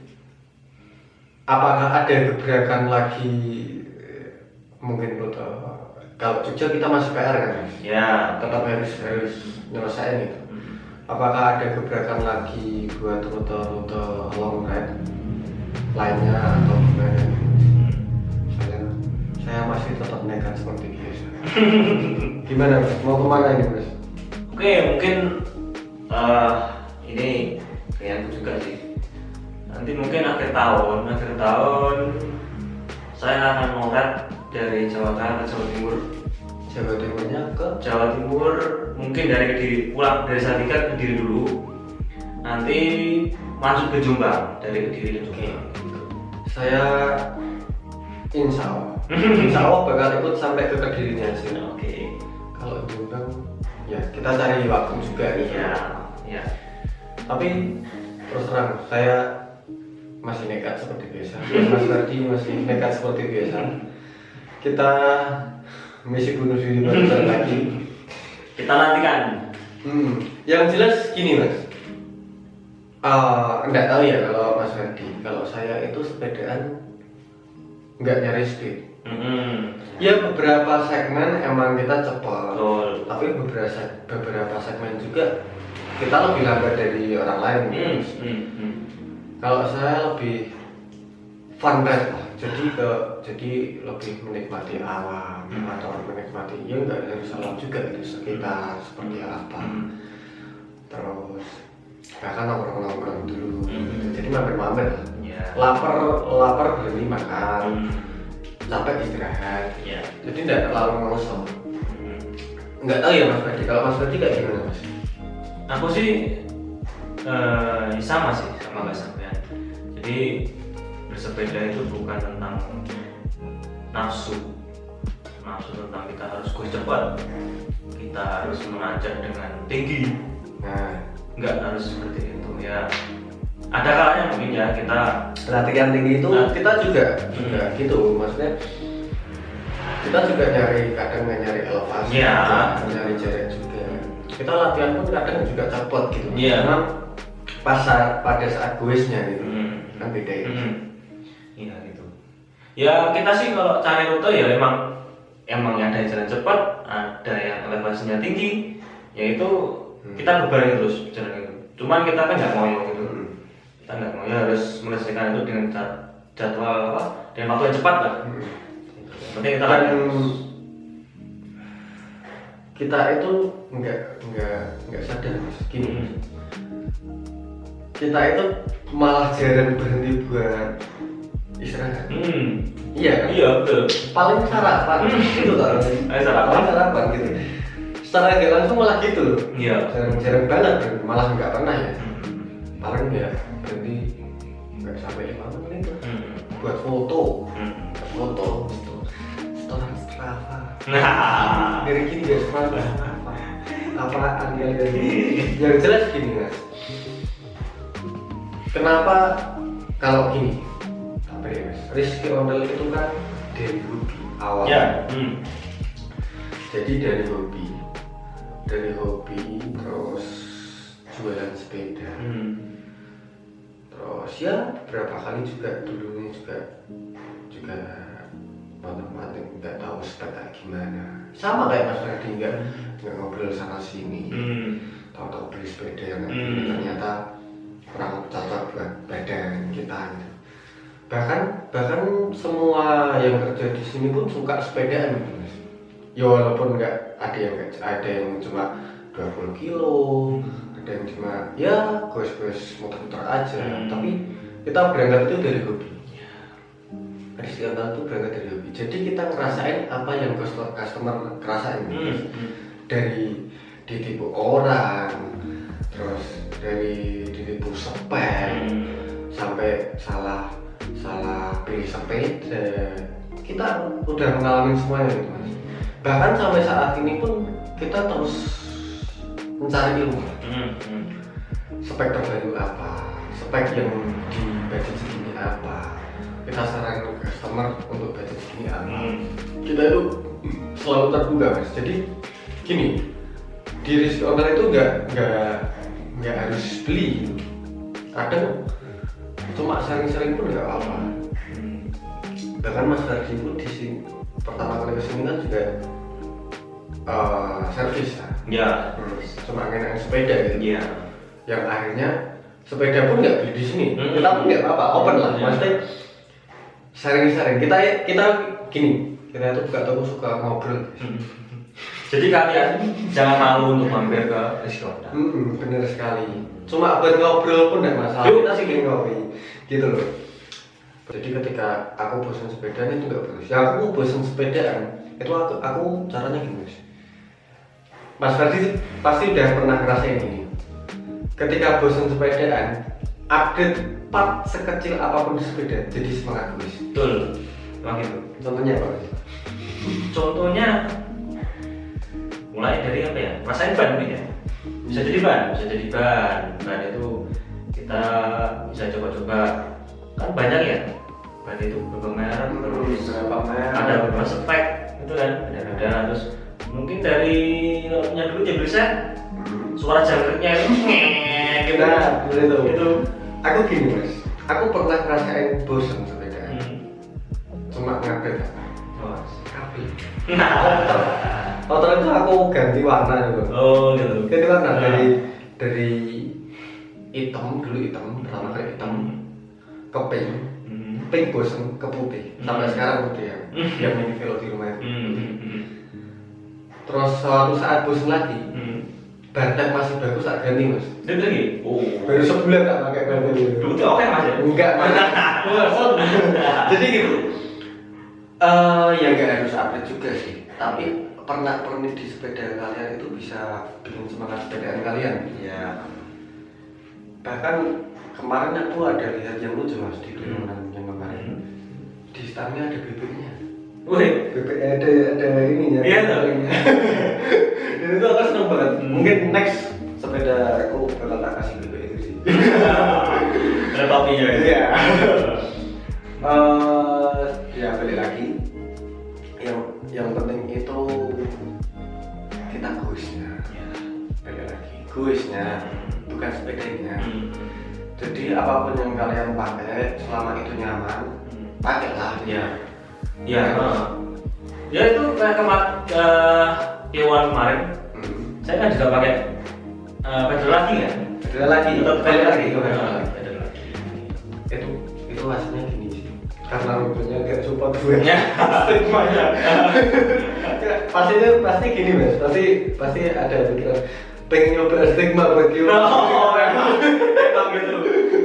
Speaker 2: apakah ada gebrakan lagi mungkin kalau Jogja kita masih PR kan?
Speaker 1: Ya.
Speaker 2: Tetap harus nyelesain itu. Apakah ada gebrakan lagi buat rute-rute long ride lainnya atau gimana? Saya masih tetap nekat seperti biasa. Gimana Mas? Mau kemana ini Mas?
Speaker 1: Oke, mungkin ini pengenku juga sih. Nanti mungkin akhir tahun saya akan ngoret dari Jawa Tengah ke Jawa Timur.
Speaker 2: Jawa Timurnya ke
Speaker 1: Jawa Timur mungkin dari Kediri, pulang dari Salatiga ke Kediri dulu, nanti masuk ke Jombang, dari Kediri ke Jombang.
Speaker 2: saya insya Allah bakal ikut sampai ke Kedirinya sih.
Speaker 1: Oke.
Speaker 2: Kalau Jombang ya kita cari waktu juga gitu.
Speaker 1: Iya.
Speaker 2: Tapi terus terang saya masih nekat seperti biasa. Mas Ferdi masih nekat seperti biasa. Kita misi bunuh diri bentar lagi.
Speaker 1: Kita nantikan.
Speaker 2: Yang jelas gini Mas. Enggak tahu ya kalau Mas Ferdi. Kalau saya itu sepedaan nggak nyari speed. Ya beberapa segmen emang kita cepat.
Speaker 1: Betul.
Speaker 2: Tapi beberapa segmen juga kita lebih lambat dari orang lain. Kalau saya lebih fun ride lah. Jadi lebih menikmati alam atau menikmati ya nggak harus alam juga itu sekitar seperti apa. Terus bahkan nongkrong dulu. Jadi mampir-mampir lah. Lapar berhenti makan. Capek istirahat. Jadi nggak terlalu ngosong. Nggak tahu ya Mas Ferdi. Kalau Mas Ferdi kayak gimana Mas?
Speaker 1: Aku sih sama sih, sama nggak sampean. Jadi bersepeda itu bukan tentang nafsu tentang kita harus cepat, kita harus menanjak dengan tinggi. Nggak harus seperti itu ya. Ada kalanya mungkin ya kita
Speaker 2: latihan tinggi itu kita juga gitu, maksudnya kita juga kadang nyari elevasi, nyari jarak juga. Kita latihan pun kadang juga cepat gitu. Memang pada saat goesnya gitu kan beda itu.
Speaker 1: Iya gitu. Ya kita sih kalau cari rute ya emang ada jalan cepat, ada yang elevasinya tinggi, yaitu kita berbaring terus jalan itu. Cuman kita kan nggak ngoyo gitu. Kita nggak ngoyo, harus menyelesaikan itu dengan jadwal dengan waktu yang cepat lah. Penting kita
Speaker 2: kita itu nggak sadar Mas. Gini. Kita itu malah jarang berhenti buat istirahat. Iya kan?
Speaker 1: Iya betul.
Speaker 2: Paling sarapan gitu kan. Sarapan gitu. Secara nggak langsung malah gitu loh.
Speaker 1: Iya.
Speaker 2: Jarang banget, malah nggak pernah ya. Paling ya berhenti nggak sampai 5 menit tuh. Buat foto. Gitu. Storan Strava. Dari gini guys, apaan kalian ini? Yang jelas gini Mas. Kenapa kalau gini? Apa ya Mas? Rizky Ondel itu kan dari hobi awal. Jadi dari hobi terus jualan sepeda. Terus ya berapa kali juga dulunya juga manting nggak tahu sepeda gimana. Sama kayak Mas Ferdi nggak ngobrol sana sini. Tahu-tahu beli sepeda yang ternyata kurang cocok buat badan kita gitu. Bahkan semua yang kerja di sini pun suka sepedaan gitu Mas. Ya walaupun ada yang cuma 20 kilo, ada yang cuma ya goes muter-muter aja, tapi kita berangkat itu dari hobi. Rizky Ondel itu berangkat dari hobi. Jadi kita ngerasain apa yang customer ngerasain dari ditipu orang, terus dari ditipu spek, sampai salah pilih sepeda. Kita udah mengalami semuanya gitu Mas. Bahkan sampai saat ini pun kita terus mencari ilmu. Spek terbaru apa, spek yang di budget segini apa, kita saranin ke customer untuk budget segini apa. Kita itu selalu terbuka Mas. Jadi gini, di Rizky Ondel itu nggak harus beli. Kadang cuma sering-sering pun nggak apa-apa. Bahkan Mas Ferdi pun di sini pertama kali kesini kan juga servis kan. Cuma ngenang sepeda gitu. Yang akhirnya sepeda pun nggak beli di sini. Kita pun nggak apa-apa, open lah. Maksudnya sharing. Kita gini, kita itu buka toko suka ngobrol.
Speaker 1: Jadi kalian jangan malu untuk mampir ke Riskonda.
Speaker 2: Bener sekali. Cuma buat ngobrol pun tidak masalah.
Speaker 1: Yuk.
Speaker 2: Kita sih ngopi, gitu loh. Jadi ketika aku bosan sepeda itu nggak bagus. Ya aku bosan sepedaan itu aku caranya gini Mas. Mas Ferdi pasti udah pernah ngerasain ini. Ketika bosan sepedaan, update part sekecil apapun di sepeda jadi semangat guys.
Speaker 1: Betul, memang itu.
Speaker 2: Contohnya apa? Mas?
Speaker 1: Contohnya mulai dari apa ya? Rasain ban mungkin ya. Bisa jadi ban itu kita bisa coba-coba, kan banyak ya ban itu beberapa merek, terus ada beberapa spek itu kan, ada terus mungkin dari punya dulu ya bisa suara jangkriknya itu gitu.
Speaker 2: Nah,
Speaker 1: Itu.
Speaker 2: Aku gini Mas, aku pernah ngerasain bosan sepedaan. Cuma ngupdate kabel. Motor itu aku ganti warna gitu.
Speaker 1: Oh gitu.
Speaker 2: Ganti warna dari hitam dulu hitam, pertama kali hitam ke pink bosen ke putih. Sampai sekarang putih ya. Yang ini velg di rumah itu. Terus suatu saat bosen lagi. Bantek masih bagus tak ganti Mas.
Speaker 1: Itu lagi. Oh.
Speaker 2: Baru sebulan tak pakai bantek itu.
Speaker 1: Dulu tuh oke Mas ya?
Speaker 2: Enggak Mas. Jadi gitu. Ya nggak harus update juga sih. Tapi pernah di sepeda kalian itu bisa bikin semangat sepedaan kalian. Ya. Bahkan kemarin aku ada lihat yang lucu Mas di turunan yang kemarin. Di stangnya ada BB-nya.
Speaker 1: Wih,
Speaker 2: BB ada ininya.
Speaker 1: Iya tuh.
Speaker 2: Dan itu aku seneng banget. Mungkin next sepeda aku bakal tak kasih BB itu sih.
Speaker 1: ada topinya ya.
Speaker 2: Iya. Ya balik lagi. Yang penting itu kita goesnya. Balik lagi. Goesnya, bukan sepedanya. Jadi apapun yang kalian pakai selama itu nyaman, pakailah.
Speaker 1: Iya. Iya. Ya itu kayak Iwan kemarin. Saya kan juga pakai pedal lagi kan.
Speaker 2: Pedal lagi.
Speaker 1: Tetap
Speaker 2: Balik lagi.
Speaker 1: pedal lagi.
Speaker 2: Itu hasilnya gini sih. Karena rupanya gak support gue.
Speaker 1: Ya.
Speaker 2: Stigmanya. Pasti gini Mas. Pasti ada pikiran pengen nyoba stigma buat kita.
Speaker 1: Emang gitu.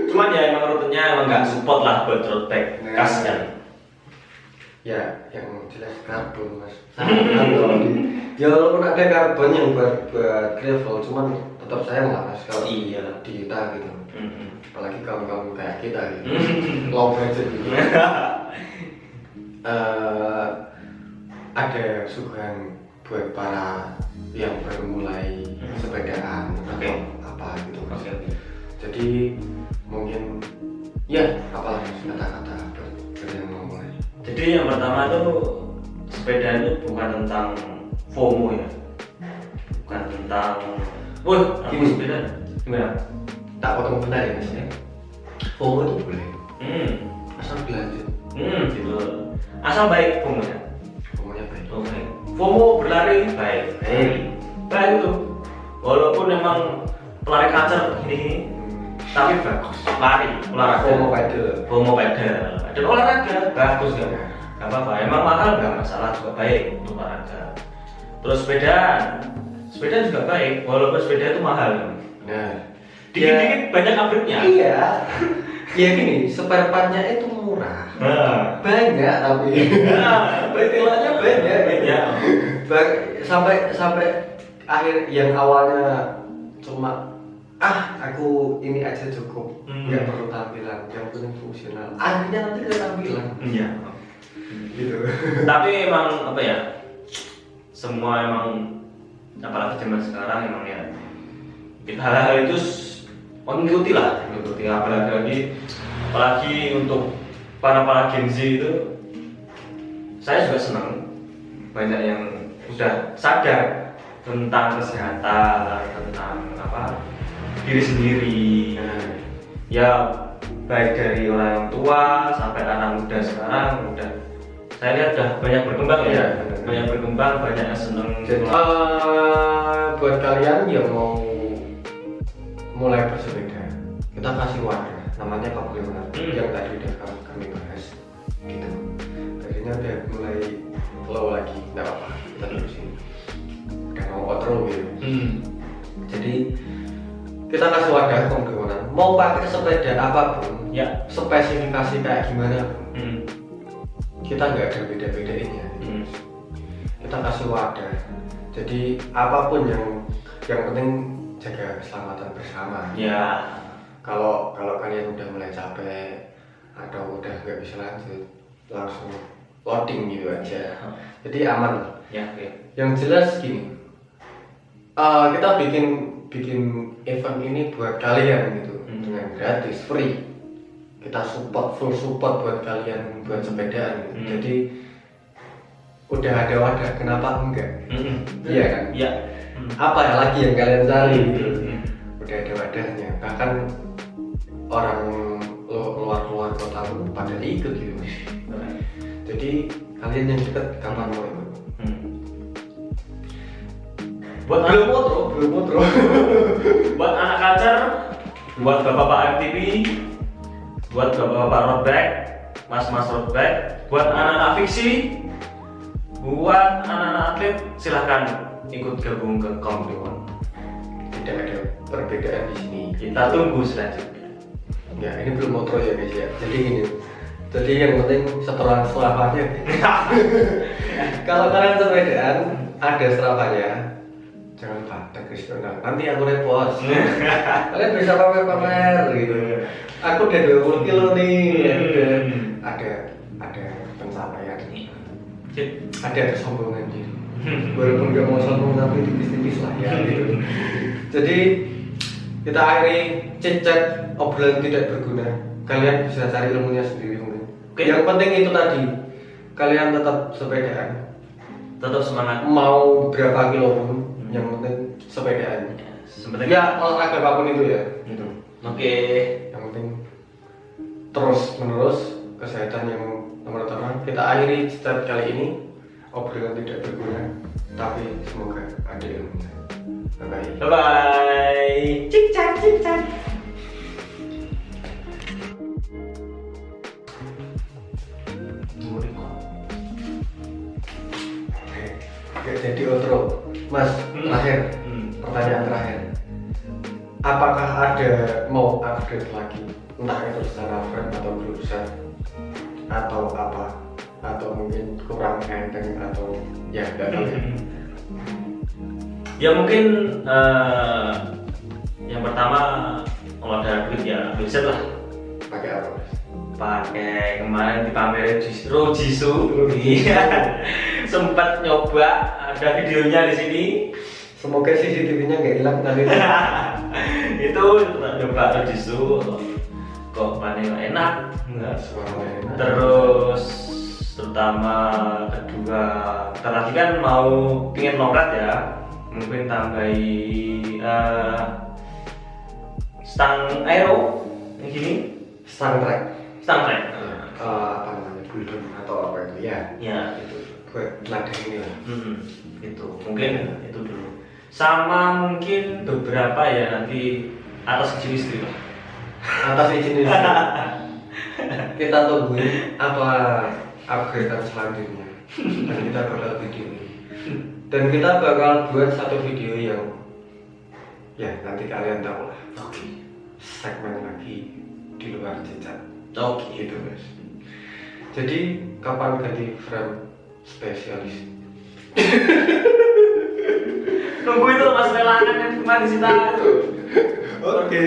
Speaker 1: Cuman ya emang rutenya emang nggak support lah buat road bike. Kasian.
Speaker 2: Ya, yang jelas karbon Mas. Ya walaupun ada karbon yang buat gravel, cuman tetap sayang lah Mas kalau
Speaker 1: Iya.
Speaker 2: di kita gitu. Apalagi kaum kayak kita gitu. Low budget gitu. Ada suguhan buat para yang baru mulai sepedaan atau apa gitu. Jadi mungkin ya apalah kata-kata buat yang mau mulai.
Speaker 1: Jadi yang pertama tuh sepeda itu bukan tentang FOMO ya, bukan tentang, wah aku sepeda gimana?
Speaker 2: Tak potong bentar ya Mas ya. FOMO itu boleh, asal berlanjut.
Speaker 1: Gitu. Asal baik FOMO-nya.
Speaker 2: FOMO-nya baik.
Speaker 1: FOMO berlari baik itu. Walaupun memang pelari kacer gini, tapi bagus. Lari, olahraga. FOMO pedal. Dan olahraga bagus kan? Gak apa-apa. Emang mahal gak masalah, juga baik untuk olahraga. Terus sepeda juga baik, walaupun sepeda itu mahal.
Speaker 2: Nah,
Speaker 1: Dikit-dikit banyak upgrade-nya.
Speaker 2: Iya. Ya gini, spare part-nya itu murah. Banyak tapi. Detailnya banyak.
Speaker 1: Ya.
Speaker 2: Sampai akhir yang awalnya cuma aku ini aja cukup, nggak perlu tampilan, yang penting fungsional. Akhirnya nanti ke tampilan.
Speaker 1: Iya.
Speaker 2: Gitu.
Speaker 1: Tapi emang apa ya? Semua emang apalagi zaman sekarang emang ya hal-hal itu mengikuti apalagi untuk para Gen Z itu saya juga senang banyak yang udah sadar tentang kesehatan, tentang diri sendiri. Ya baik dari orang yang tua sampai anak muda sekarang udah saya lihat udah banyak berkembang banyak yang seneng.
Speaker 2: Jadi buat kalian yang mau mulai bersepeda, kita kasih wadah namanya Kabupaten yang tadi udah kami bahas gitu. Akhirnya udah mulai flow lagi, nggak apa-apa, kita terusin. outro gitu.
Speaker 1: Hmm.
Speaker 2: Jadi kita kasih wadah kemudian mau pakai sepeda apapun,
Speaker 1: Ya.
Speaker 2: spesifikasi kayak gimana pun,
Speaker 1: Hmm.
Speaker 2: kita nggak ada beda-bedainnya.
Speaker 1: Hmm.
Speaker 2: Kita kasih wadah. Jadi apapun yang penting jaga keselamatan bersama.
Speaker 1: Ya.
Speaker 2: Kalau kalian udah mulai capek atau udah nggak bisa lanjut, langsung loading gitu aja. Jadi aman.
Speaker 1: Ya. Ya.
Speaker 2: Yang jelas gini, kita bikin event ini buat kalian gitu dengan gratis, free. Kita full support buat kalian buat sepedaan. Jadi udah ada wadah, kenapa enggak? Iya kan?
Speaker 1: Ya.
Speaker 2: Apa ya lagi yang kalian cari gitu? Udah ada wadahnya. Bahkan orang luar kota pun pada ikut gitu. Jadi kalian yang dekat kapan mau ikut?
Speaker 1: Buat
Speaker 2: Belum outro.
Speaker 1: buat anak culture, buat bapak-bapak MTV, buat bapak-bapak road bike, mas-mas road bike, buat anak-anak fiksi, buat anak-anak atlet, silahkan ikut gabung ke Kompiwon.
Speaker 2: Tidak ada perbedaan di sini.
Speaker 1: Kita tunggu selanjutnya.
Speaker 2: Ya ini belum outro ya guys ya. Jadi gini. Jadi yang penting setelahnya. Kalau kalian sepedaan ada serapannya. Jangan lupa tag Kristonal. Nanti aku repost. Kalian bisa pamer gitu. Aku udah 20 kilo nih. Ada pencapaian. Ada kesombongan gitu. Walaupun gak mau sombong tapi tipis-tipis lah ya gitu. Jadi kita akhiri chat obrolan tidak berguna. Kalian bisa cari ilmunya sendiri mungkin. Yang penting itu tadi, kalian tetap sepedaan.
Speaker 1: Tetap semangat.
Speaker 2: Mau berapa kilo pun, yang penting sepedaan.
Speaker 1: Sebenarnya.
Speaker 2: Ya olahraga apapun itu ya.
Speaker 1: Gitu. Oke.
Speaker 2: Yang penting terus menerus kesehatan yang nomor utama. Kita akhiri chat kali ini. Obrolan tidak berguna, tapi semoga ada ilmunya. Bye bye.
Speaker 1: Bye. Cik cak cik cak.
Speaker 2: Oke, jadi outro. Mas, terakhir. Pertanyaan terakhir. Apakah ada mau upgrade lagi? Entah itu secara frame atau jurusan atau apa? Atau mungkin kurang enteng atau ya nggak tahu ya.
Speaker 1: Ya mungkin yang pertama kalau ada duit ya bisa lah.
Speaker 2: Pakai apa?
Speaker 1: Pakai kemarin dipamerin di Rojisu. Iya. Sempat nyoba, ada videonya di sini.
Speaker 2: Semoga CCTV-nya nggak hilang kali ini.
Speaker 1: Itu nyoba Rojisu. Kok panen enak? Enggak.
Speaker 2: Suaranya enak.
Speaker 1: Terus terutama kedua, kita lagi kan mau pingin longrat ya, mungkin tambahi stang aero yang gini,
Speaker 2: Stang track. Apa namanya? Bulldog atau apa itu ya?
Speaker 1: Ya itu.
Speaker 2: Buat ladang ini lah.
Speaker 1: Itu mungkin itu dulu. Sama mungkin beberapa ya nanti atas izin istri lah.
Speaker 2: Atas izin ini kita tungguin apa upgradean selanjutnya dan kita bakal video ini dan kita bakal buat satu video yang ya nanti kalian tahu lah.
Speaker 1: Oke.
Speaker 2: Segmen lagi di luar jejak.
Speaker 1: Oke.
Speaker 2: Gitu guys. Jadi kapan ganti frame spesialis?
Speaker 1: Nunggu itu mas lelangan yang cuma di situ.
Speaker 2: Oke.